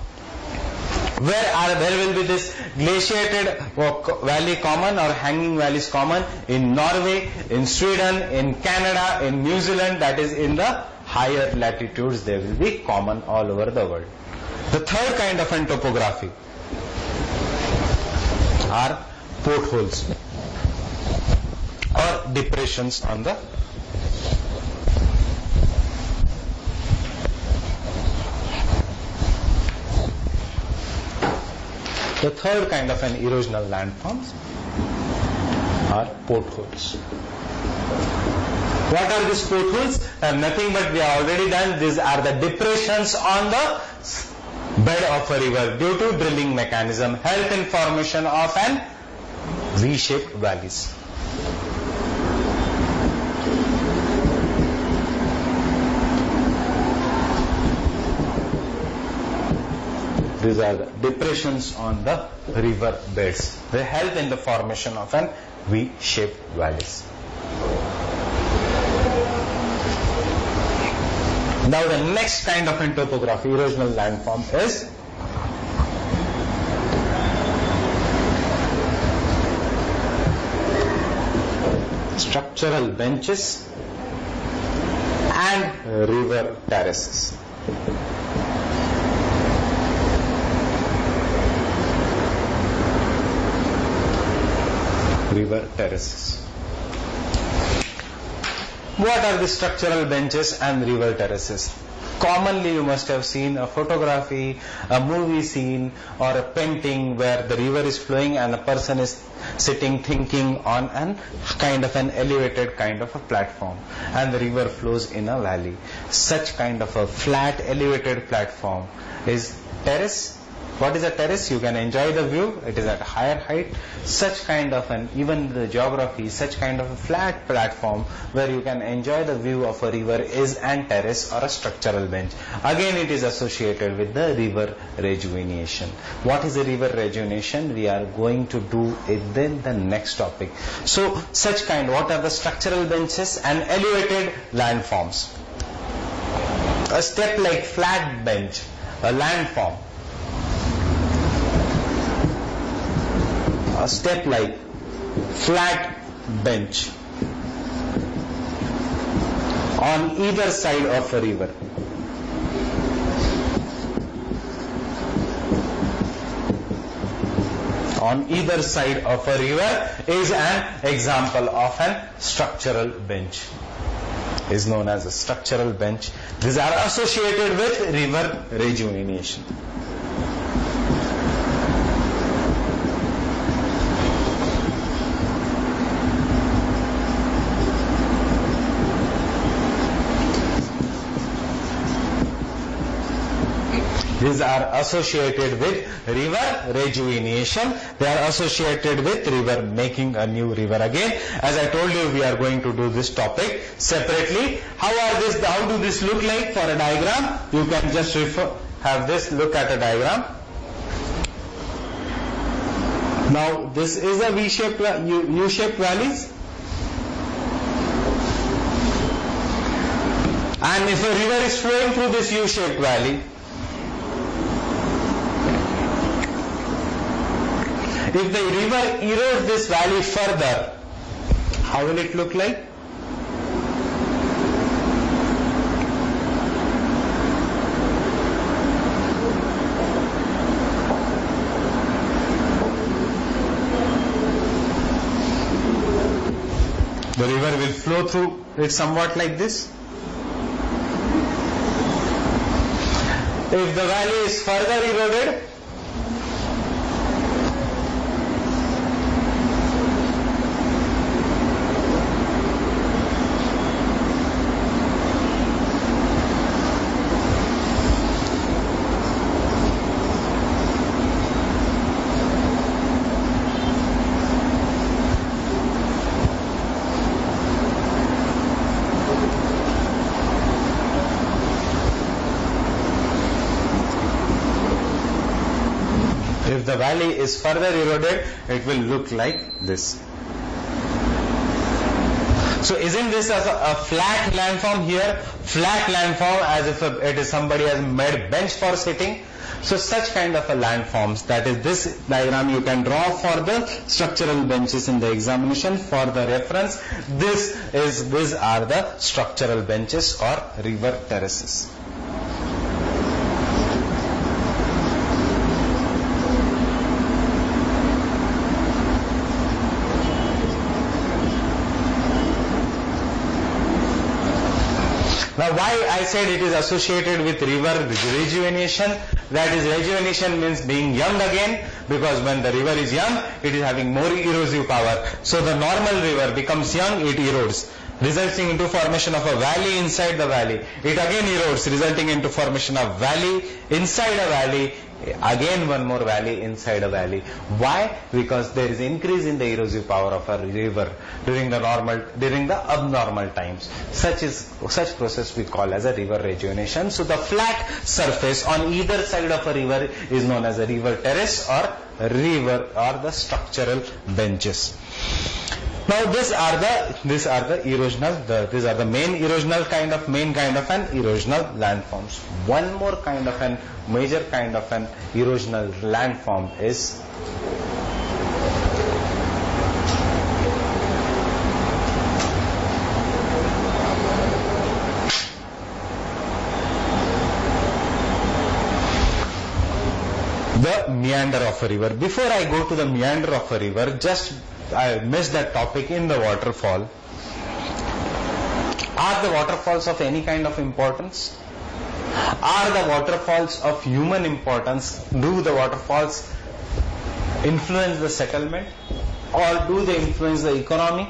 where will be this glaciated valley common or hanging valleys common? In Norway, in Sweden, in Canada, in New Zealand, that is in the higher latitudes they will be common all over the world. The third kind of an topography are portholes or depressions on the third kind of an erosional landforms are portholes. What are these portholes? Nothing but we have already done. These are the depressions on the bed of a river due to drilling mechanism, help in formation of an V-shaped valleys. These are the depressions on the river beds. They help in the formation of an V-shaped valleys. Now the next kind of an topography, erosional landform, is structural benches and river terraces. River terraces. What are the structural benches and river terraces? Commonly you must have seen a photography, a movie scene or a painting where the river is flowing and a person is sitting thinking on an kind of an elevated kind of a platform and the river flows in a valley. Such kind of a flat elevated platform is terrace. What is a terrace? You can enjoy the view. It is at a higher height. Such kind of an, even the geography, such kind of a flat platform where you can enjoy the view of a river is an terrace or a structural bench. Again, it is associated with the river rejuvenation. What is a river rejuvenation? We are going to do it in the next topic. So, such kind, what are the structural benches and elevated landforms? A step like flat bench, a landform. A step like flat bench on either side of a river. On either side of a river is an example of an structural bench. Is known as a structural bench. These are associated with river rejuvenation. These are associated with river rejuvenation. They are associated with river, making a new river again. As I told you, we are going to do this topic separately. How do this look like for a diagram? You can just have this look at a diagram. Now this is a V-shaped, U-shaped valleys. And if a river is flowing through this U-shaped valley, if the river erodes this valley further, how will it look like? The river will flow through it somewhat like this. If the valley is further eroded, if the valley is further eroded, it will look like this. So isn't this a flat landform here? Flat landform as if it is somebody has made a bench for sitting. So such kind of a landforms, that is this diagram you can draw for the structural benches in the examination for the reference. These are the structural benches or river terraces. Why I said it is associated with river rejuvenation? That is, rejuvenation means being young again, because when the river is young, it is having more erosive power. So the normal river becomes young, it erodes, resulting into formation of a valley inside the valley. It again erodes, resulting into formation of valley inside a valley, again one more valley inside a valley. Why? Because there is increase in the erosive power of a river during the abnormal times. Such process we call as a river rejuvenation. So the flat surface on either side of a river is known as a river terrace or the structural benches. Now these are the main kind of an erosional landforms. One more kind of an major kind of an erosional landform is the meander of a river. Before I go to the meander of a river, I missed that topic in the waterfall. Are the waterfalls of any kind of importance? Are the waterfalls of human importance? Do the waterfalls influence the settlement, or do they influence the economy?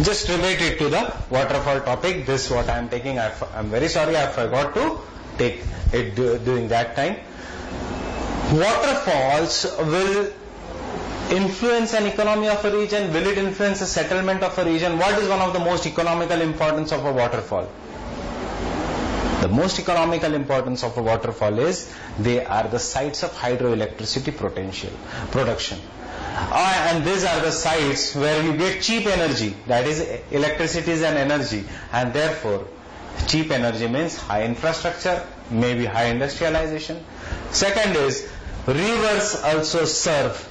Just related to the waterfall topic, this what I am taking. I'm very sorry, I forgot to take it during that time. Waterfalls will influence an economy of a region. Will it influence the settlement of a region? What is one of the most economical importance of a waterfall? The most economical importance of a waterfall is they are the sites of hydroelectricity production. And these are the sites where you get cheap energy, that is, electricity is an energy, and therefore cheap energy means high infrastructure, maybe high industrialization. Second is, rivers also serve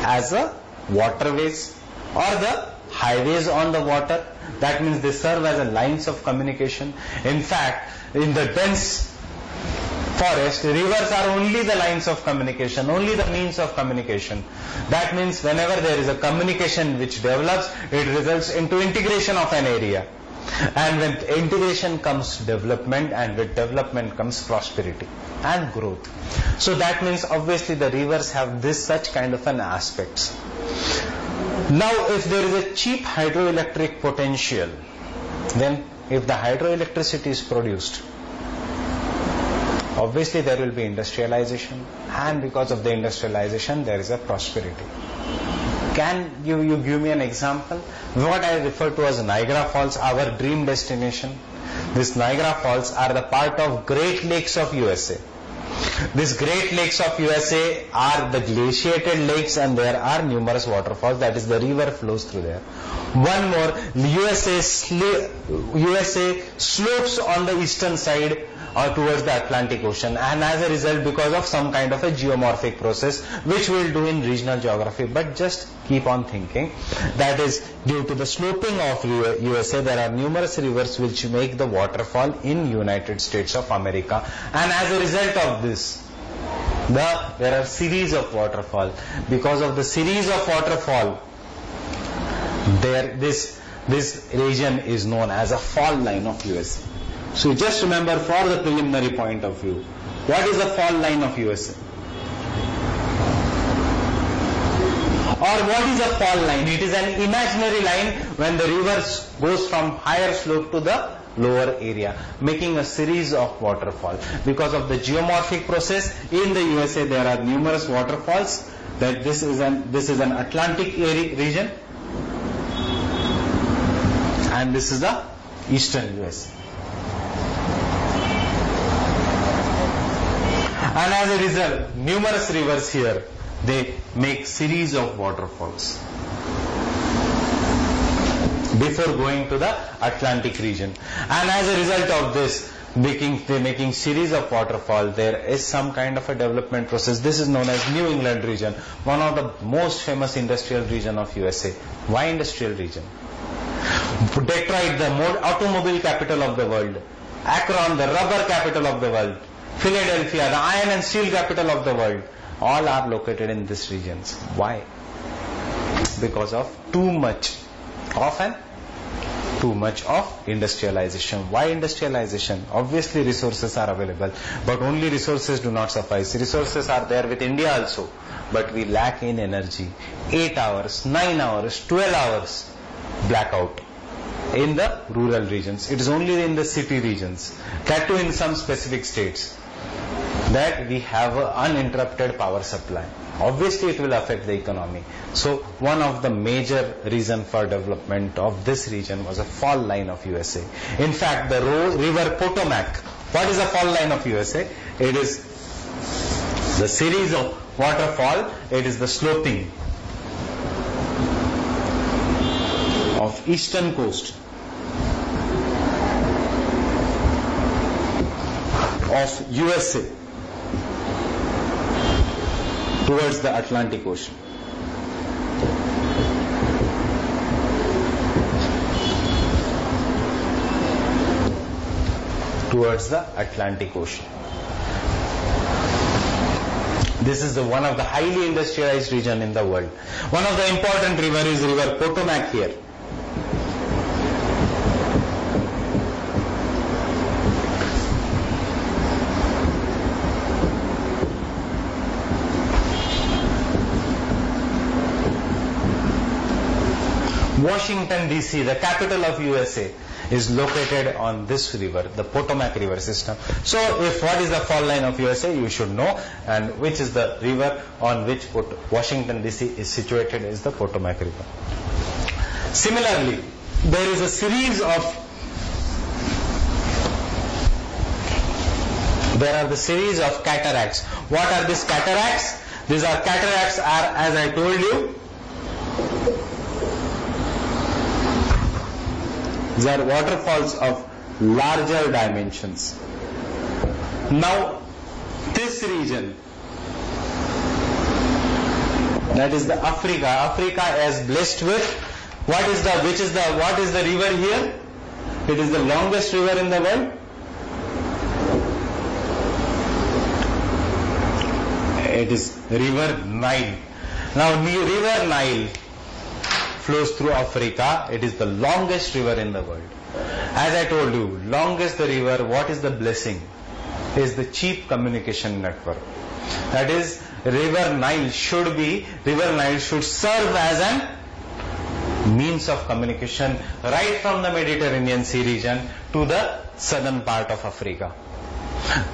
as a waterways or the highways on the water. That means they serve as a lines of communication. In fact, in the dense forest, rivers are only the lines of communication, only the means of communication. That means whenever there is a communication which develops, it results into integration of an area. And when integration comes development, and with development comes prosperity and growth. So that means obviously the rivers have such kind of an aspects. Now if there is a cheap hydroelectric potential, then if the hydroelectricity is produced, obviously there will be industrialization, and because of the industrialization there is a prosperity. Can you give me an example? What I refer to as Niagara Falls, our dream destination. These Niagara Falls are the part of Great Lakes of USA. These Great Lakes of USA are the glaciated lakes, and there are numerous waterfalls, that is the river flows through there. One more, USA slopes on the eastern side or towards the Atlantic Ocean, and as a result, because of some kind of a geomorphic process which we'll do in regional geography, but just keep on thinking, that is due to the sloping of USA, there are numerous rivers which make the waterfall in United States of America, and as a result of this there are series of waterfall. Because of the series of waterfall, this region is known as a fall line of USA. So just remember, for the preliminary point of view, what is the fall line of USA? Or what is a fall line? It is an imaginary line when the river goes from higher slope to the lower area, making a series of waterfall. Because of the geomorphic process in the USA, there are numerous waterfalls. That this is an Atlantic region, and this is the eastern USA. And as a result, numerous rivers here, they make series of waterfalls before going to the Atlantic region. And as a result of this, making series of waterfall, there is some kind of a development process. This is known as New England region, one of the most famous industrial region of USA. Why industrial region? Detroit, the automobile capital of the world. Akron, the rubber capital of the world. Philadelphia, the iron and steel capital of the world. All are located in these regions. Why? Because of too much of industrialization. Why industrialization? Obviously resources are available, but only resources do not suffice. Resources are there with India also, but we lack in energy. 8 hours, 9 hours, 12 hours blackout in the rural regions. It is only in the city regions, that too in some specific states, that we have an uninterrupted power supply. Obviously it will affect the economy. So one of the major reason for development of this region was a fall line of USA. In fact, the river Potomac, what is the fall line of USA? It is the series of waterfall, it is the sloping of eastern coast of USA towards the Atlantic Ocean. Towards the Atlantic Ocean. This is one of the highly industrialized region in the world. One of the important river is river Potomac here. Washington DC, the capital of USA, is located on this river, the Potomac river system. So if what is the fall line of USA, you should know, and which is the river on which Washington DC is situated is the Potomac river. Similarly, there is a series of cataracts. What are these cataracts? These are cataracts are, as I told you, these are waterfalls of larger dimensions. Now, this region, that is the Africa. Africa is blessed with what is the river here? It is the longest river in the world. It is River Nile. Now, River Nile flows through Africa. It is the longest river in the world. As I told you, longest the river, what is the blessing? Is the cheap communication network. That is, River Nile should serve as an means of communication right from the Mediterranean Sea region to the southern part of Africa.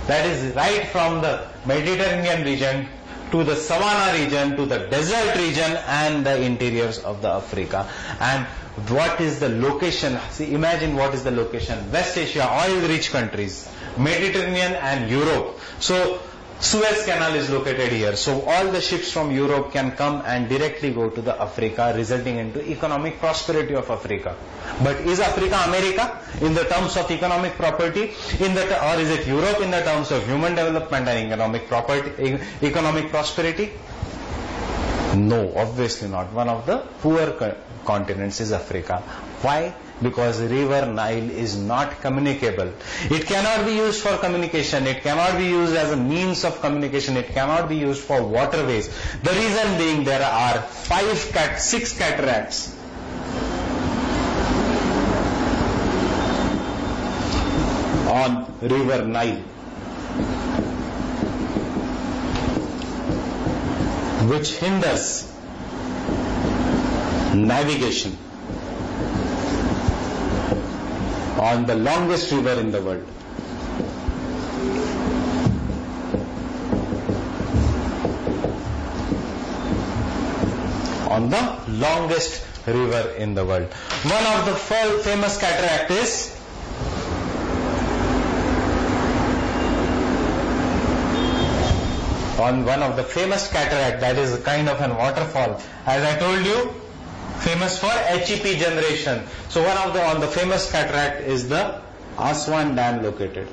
That is, right from the Mediterranean region to the savanna region, to the desert region and the interiors of the Africa. And what is the location? See, imagine what is the location. West Asia, oil-rich countries, Mediterranean and Europe. So, Suez Canal is located here. So, all the ships from Europe can come and directly go to the Africa, resulting into economic prosperity of Africa. But is Africa America in the terms of economic property? Or is it Europe in the terms of human development and economic prosperity? No, obviously not. One of the poor continents is Africa. Why? Because River Nile is not communicable. It cannot be used for communication. It cannot be used as a means of communication. It cannot be used for waterways. The reason being there are 6 cataracts. On River Nile, which hinders navigation on the longest river in the world. On the longest river in the world. One of the famous cataract is one of the famous cataract, that is a kind of an waterfall, as I told you, famous for HEP generation. So on the famous cataract is the Aswan Dam located.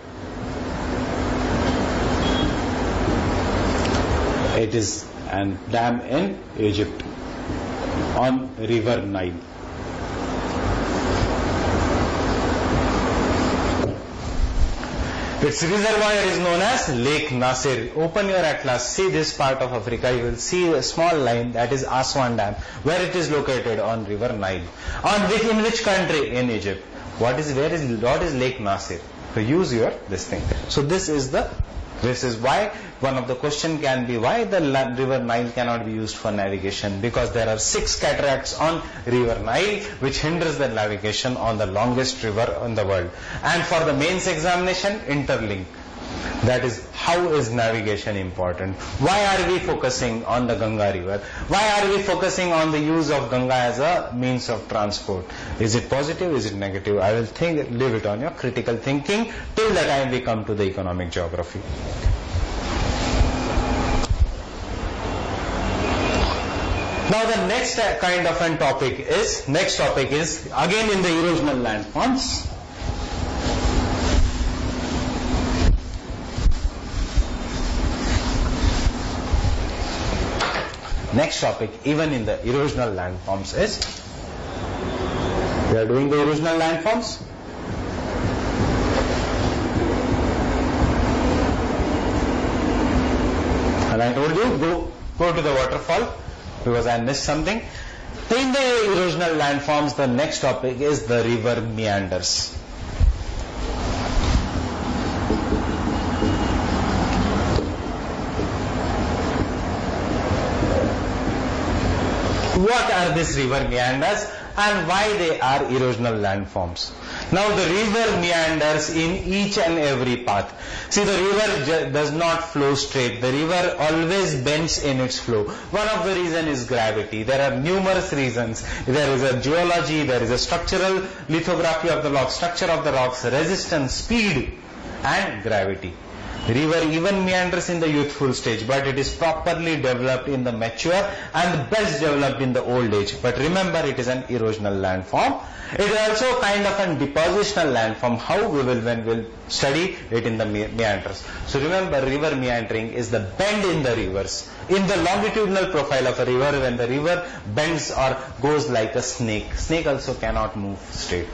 It is a dam in Egypt on River Nile. Its reservoir is known as Lake Nasser. Open your atlas, see this part of Africa, you will see a small line, that is Aswan Dam. Where it is located? On river Nile. In which country? In Egypt. What is Lake Nasser? So use your this thing. So this is why one of the question can be why the river Nile cannot be used for navigation, because there are 6 cataracts on river Nile which hinders the navigation on the longest river in the world. And for the mains examination, interlink. That is, how is navigation important? Why are we focusing on the Ganga river? Why are we focusing on the use of Ganga as a means of transport? Is it positive? Is it negative? I will leave it on your critical thinking till the time we come to the economic geography. Now the next kind of an topic is again in the erosional landforms. Next topic, even in the erosional landforms, is we are doing the erosional landforms. And I told you, go to the waterfall because I missed something. In the erosional landforms, the next topic is the river meanders. What are these river meanders and why they are erosional landforms? Now the river meanders in each and every path. See, the river does not flow straight. The river always bends in its flow. One of the reasons is gravity. There are numerous reasons. There is a geology, there is a structural lithography of the rocks, structure of the rocks, resistance, speed and gravity. River even meanders in the youthful stage, but it is properly developed in the mature and best developed in the old age. But remember, it is an erosional landform. It is also kind of a depositional landform. How we will when we'll study it in the meanders. So remember, river meandering is the bend in the rivers. In the longitudinal profile of a river, when the river bends or goes like a snake. Snake also cannot move straight.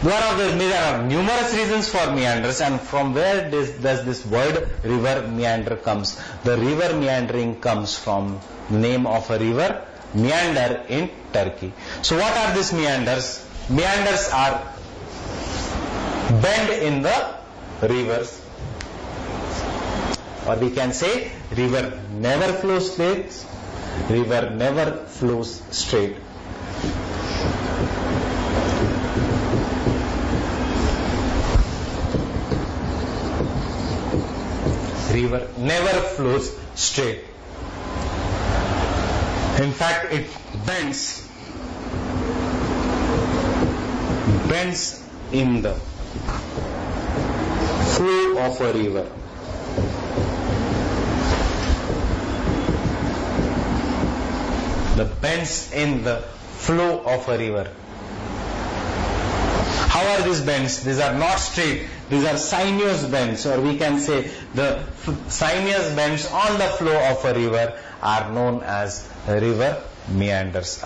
There are numerous reasons for meanders, and from where does this word river meander comes? The river meandering comes from the name of a river, meander in Turkey. So what are these meanders? Meanders are bend in the rivers, or we can say river never flows straight. River never flows straight. River never flows straight. In fact, it bends in the flow of a river. The bends in the flow of a river. How are these bends? These are not straight. These are sinuous bends, or we can say the sinuous bends on the flow of a river are known as river meanders.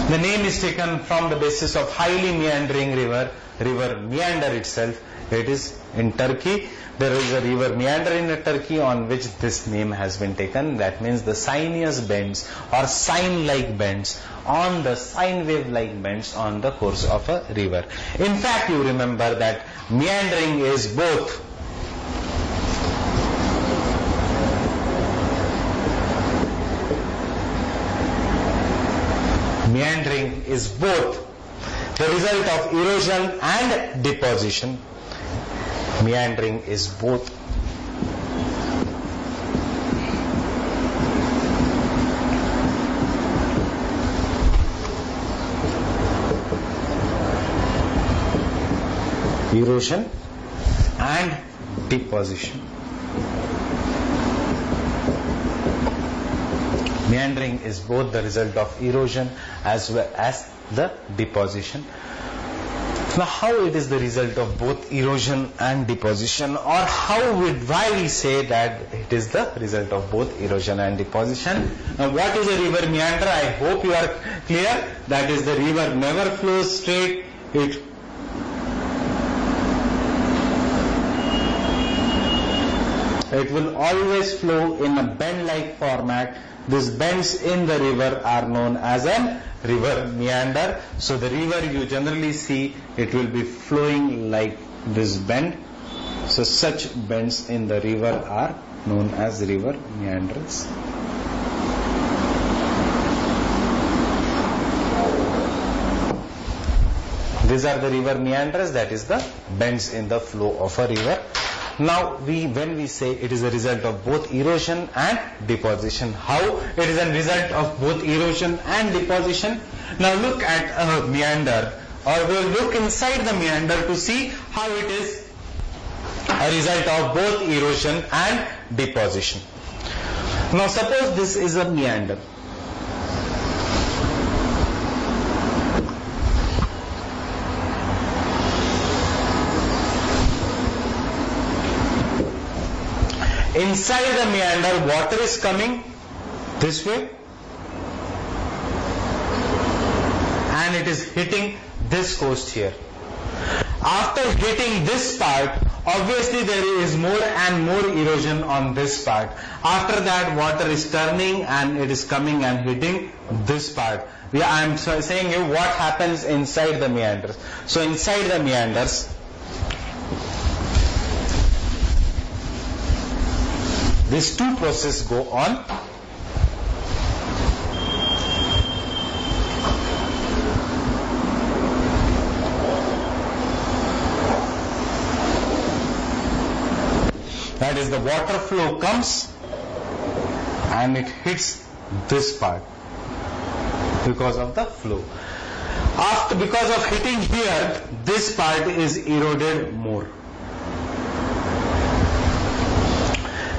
The name is taken from the basis of highly meandering river meander itself. It is in Turkey. There is a river meander in Turkey on which this name has been taken. That means the sinuous bends or sine-like bends on the sine wave-like bends on the course of a river. In fact, you remember that meandering is both the result of erosion and deposition. Meandering is both. Erosion and deposition. Meandering is both the result of erosion as well as the deposition. Now, how it is the result of both erosion and deposition, or why we say that it is the result of both erosion and deposition? Now, what is a river meander? I hope you are clear. That is, the river never flows straight. It will always flow in a bend-like format. These bends in the river are known as a river meander. So the river you generally see, it will be flowing like this bend. So such bends in the river are known as river meanders. These are the river meanders, that is the bends in the flow of a river. Now, when we say it is a result of both erosion and deposition, how it is a result of both erosion and deposition? Now look at a meander, or we'll look inside the meander to see how it is a result of both erosion and deposition. Now suppose this is a meander. Inside the meander, water is coming this way and it is hitting this coast here. After hitting this part, obviously there is more and more erosion on this part. After that, water is turning and it is coming and hitting this part. I am saying you what happens inside the meanders. So inside the meanders, these two processes go on. That is, the water flow comes and it hits this part because of the flow. Because of hitting here, this part is eroded more.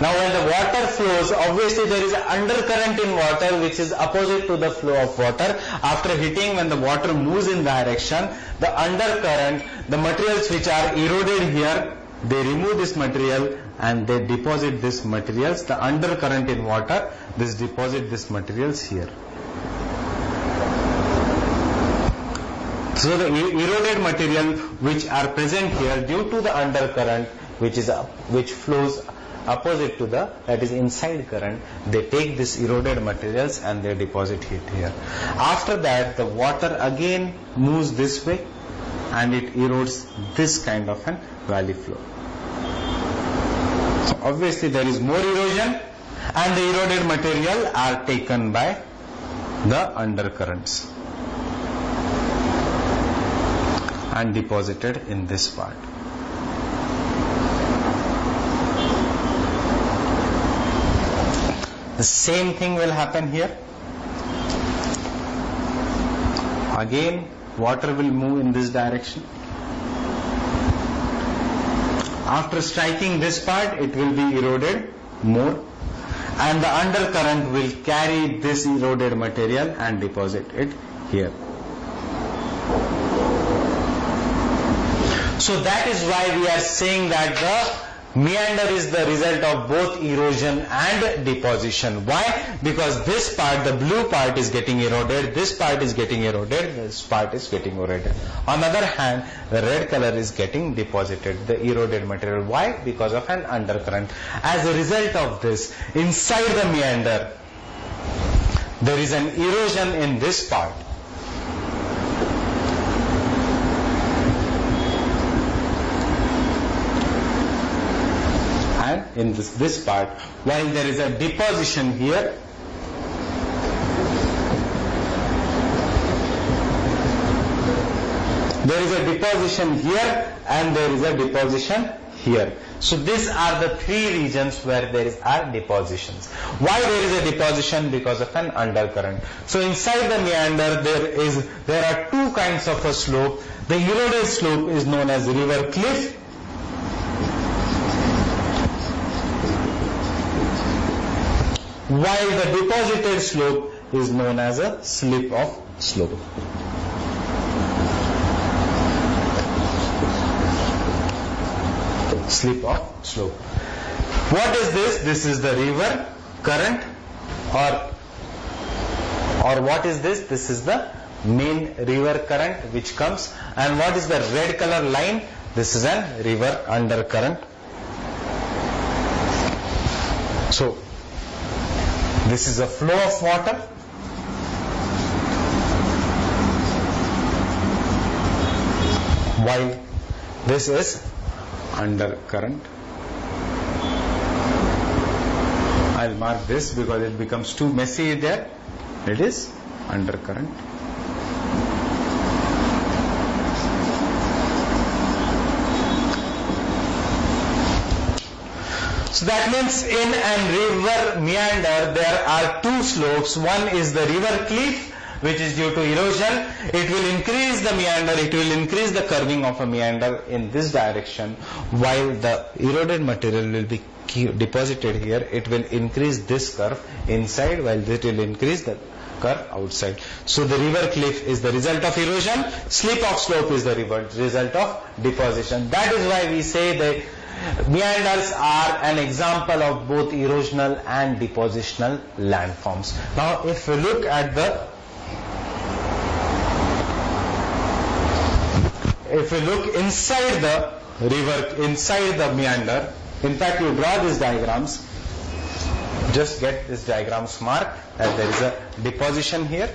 Now when the water flows, obviously there is an undercurrent in water which is opposite to the flow of water. After hitting, when the water moves in direction, the undercurrent, the materials which are eroded here, they remove this material and they deposit this materials. The undercurrent in water, this deposit this materials here. So the eroded material which are present here due to the undercurrent which flows opposite to that is inside current, they take this eroded materials and they deposit it here. After that, the water again moves this way and it erodes this kind of an valley flow. So obviously there is more erosion and the eroded material are taken by the undercurrents and deposited in this part. The same thing will happen here. Again, water will move in this direction. After striking this part, it will be eroded more, and the undercurrent will carry this eroded material and deposit it here. So that is why we are saying that the meander is the result of both erosion and deposition. Why? Because this part, the blue part is getting eroded, this part is getting eroded, this part is getting eroded. On the other hand, the red color is getting deposited, the eroded material. Why? Because of an undercurrent. As a result of this, inside the meander, there is an erosion in this part. In this part, while there is a deposition here, there is a deposition here and there is a deposition here. So these are the three regions where there are depositions. Why there is a deposition? Because of an undercurrent. So inside the meander there are two kinds of a slope. The eroded slope is known as river cliff, while the deposited slope is known as a slip of slope. Slip of slope. What is this? This is the river current, or what is this? This is the main river current which comes. And what is the red color line? This is a river undercurrent. So this is a flow of water, while this is undercurrent. I'll mark this because it becomes too messy there. It is undercurrent. So that means in a river meander there are two slopes. One is the river cliff, which is due to erosion. It will increase the meander, it will increase the curving of a meander in this direction, while the eroded material will be deposited here. It will increase this curve inside, while it will increase the curve outside. So the river cliff is the result of erosion, slip of slope is the result of deposition. That is why we say the meanders are an example of both erosional and depositional landforms. Now if we look at the inside the river, inside the meander, in fact you draw these diagrams, just get these diagrams marked that there is a deposition here.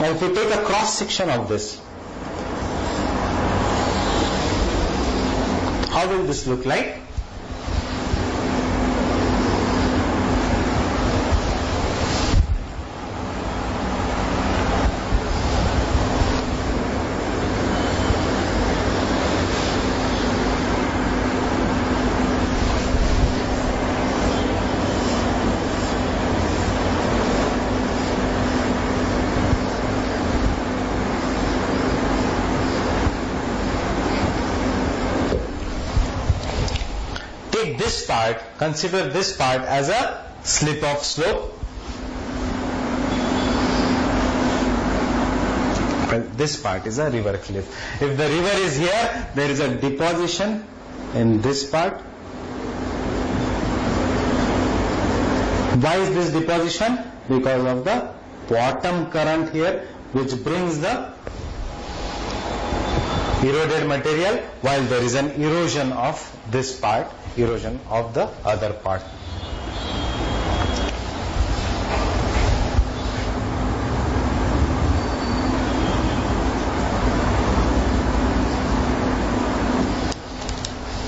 Now if you take a cross section of this, how will this look like? This part, consider this part as a slip of slope. Well, this part is a river cliff. If the river is here, there is a deposition in this part. Why is this deposition? Because of the bottom current here, which brings the eroded material, while there is an erosion of this part, erosion of the other part.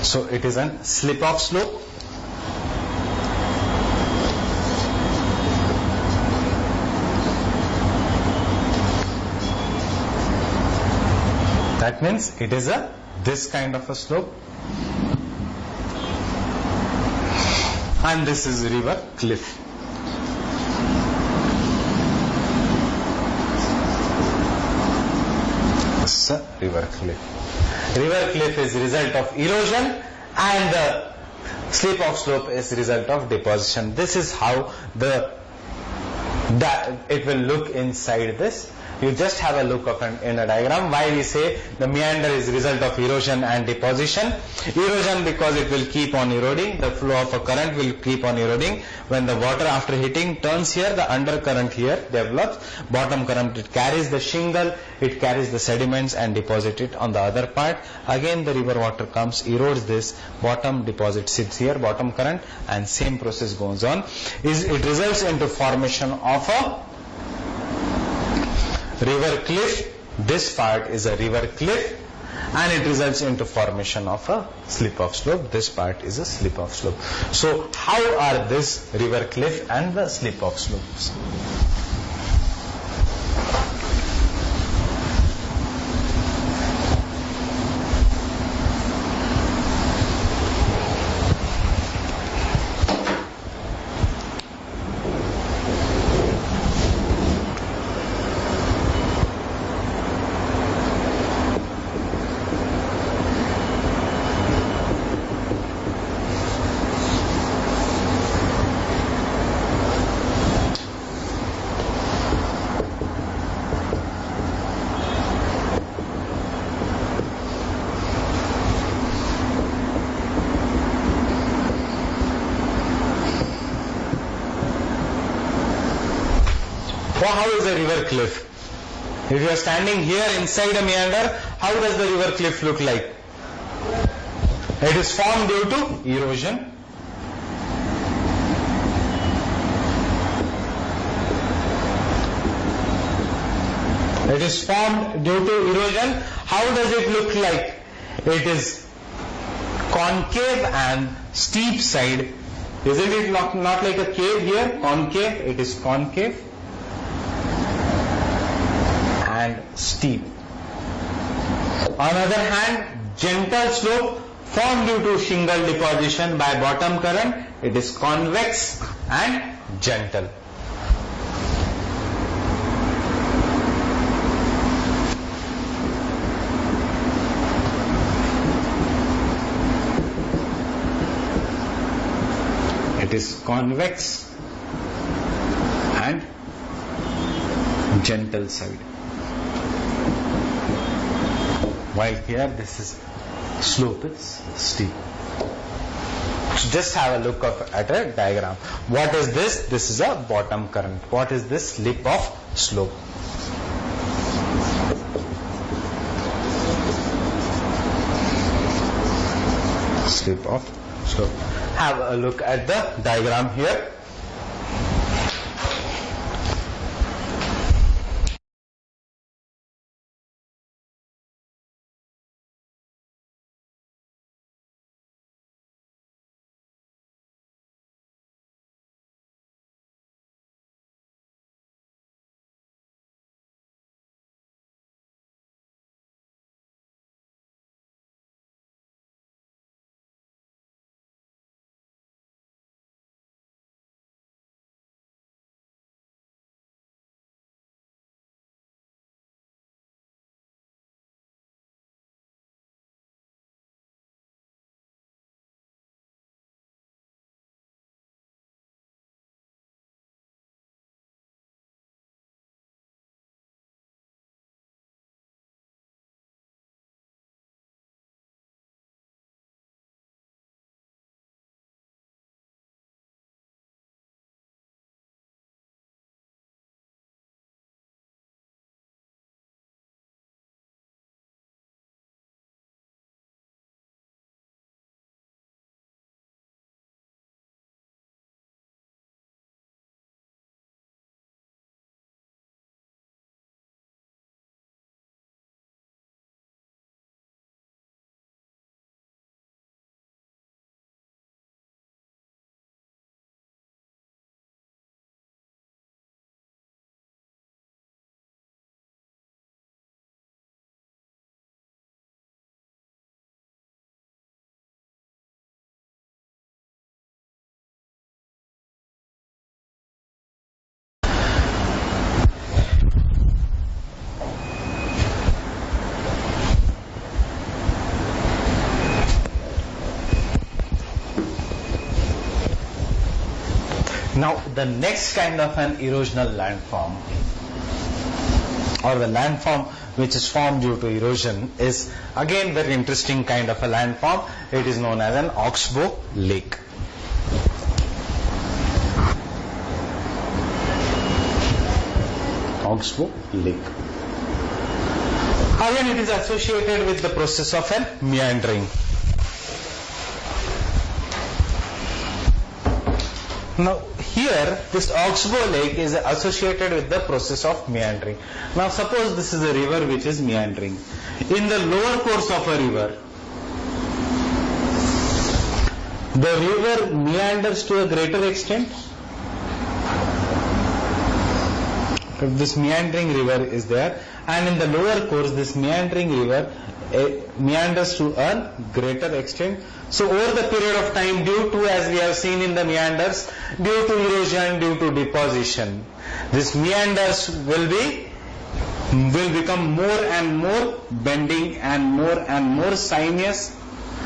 So it is a slip of slope. That means it is this kind of a slope. And this is river cliff. This is a river cliff. River cliff is result of erosion, and the slip of slope is result of deposition. This is how it will look inside this. You just have a look in a diagram. Why we say the meander is result of erosion and deposition. Erosion because it will keep on eroding. The flow of a current will keep on eroding. When the water after hitting turns here, the undercurrent here develops. Bottom current, it carries the shingle, it carries the sediments and deposit it on the other part. Again the river water comes, erodes this, bottom deposit sits here, bottom current, and same process goes on. It results into formation of a river cliff. This part is a river cliff, and it results into formation of a slip of slope. This part is a slip of slope. So how are this river cliff and the slip of slopes? a river cliff. If you are standing here inside a meander, how does the river cliff look like? It is formed due to erosion. It is formed due to erosion. How does it look like? It is concave and steep side. Isn't it not like a cave here? Concave. It is concave and steep. On the other hand, gentle slope formed due to shingle deposition by bottom current. It is convex and gentle. It is convex and gentle side. While here this is slope is steep. So just have a look at a diagram. What is this? This is a bottom current. What is this? Lip of slope. Slip of slope. Have a look at the diagram here. Now the next kind of an erosional landform, or the landform which is formed due to erosion, is again very interesting kind of a landform. It is known as an oxbow lake. Oxbow lake. Again it is associated with the process of an meandering. Now here this oxbow lake is associated with the process of meandering. Now suppose this is a river which is meandering. In the lower course of a river, the river meanders to a greater extent. If this meandering river is there, and in the lower course this meandering river meanders to a greater extent. So over the period of time, due to, as we have seen in the meanders, due to erosion, due to deposition, this meanders will become more and more bending and more sinuous,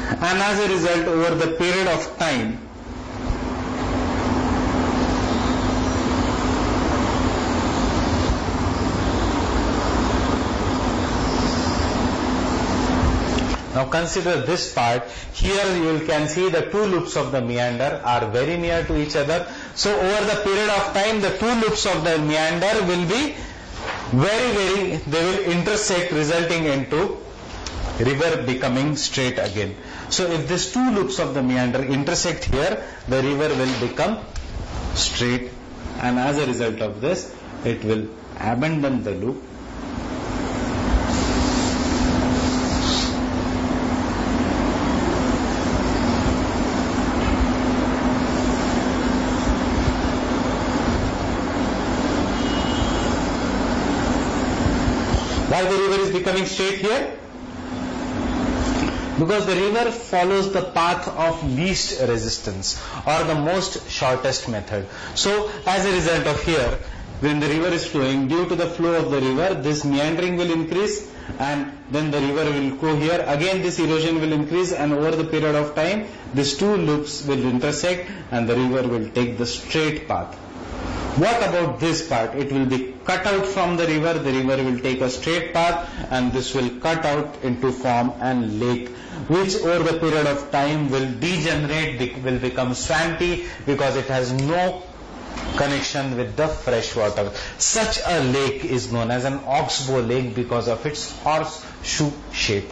and as a result, over the period of time, now consider this part. Here you can see the two loops of the meander are very near to each other. So over the period of time, the two loops of the meander will be they will intersect, resulting into river becoming straight again. So if these two loops of the meander intersect here, the river will become straight, and as a result of this, it will abandon the loop Why the river is becoming straight here? Because the river follows the path of least resistance or the most shortest method. So as a result of here, when the river is flowing, due to the flow of the river, this meandering will increase, and then the river will go here. Again this erosion will increase, and over the period of time, these two loops will intersect and the river will take the straight path. What about this part? It will be cut out from the river will take a straight path, and this will cut out into form an lake, which over the period of time will degenerate, will become swampy, because it has no connection with the fresh water. Such a lake is known as an oxbow lake because of its horseshoe shape.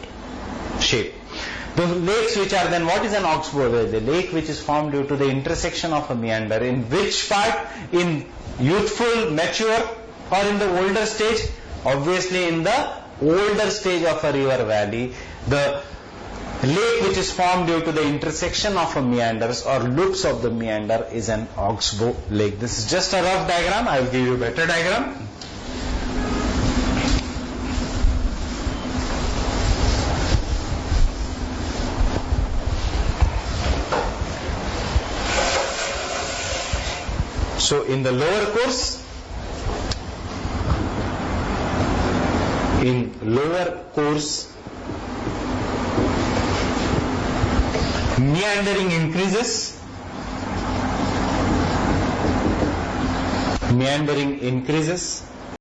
The lakes which are then, what is an oxbow lake? The lake which is formed due to the intersection of a meander. In which part? In youthful, mature, or in the older stage? Obviously in the older stage of a river valley. The lake which is formed due to the intersection of a meanders or loops of the meander is an oxbow lake. This is just a rough diagram. I will give you a better diagram. So in the lower course, meandering increases,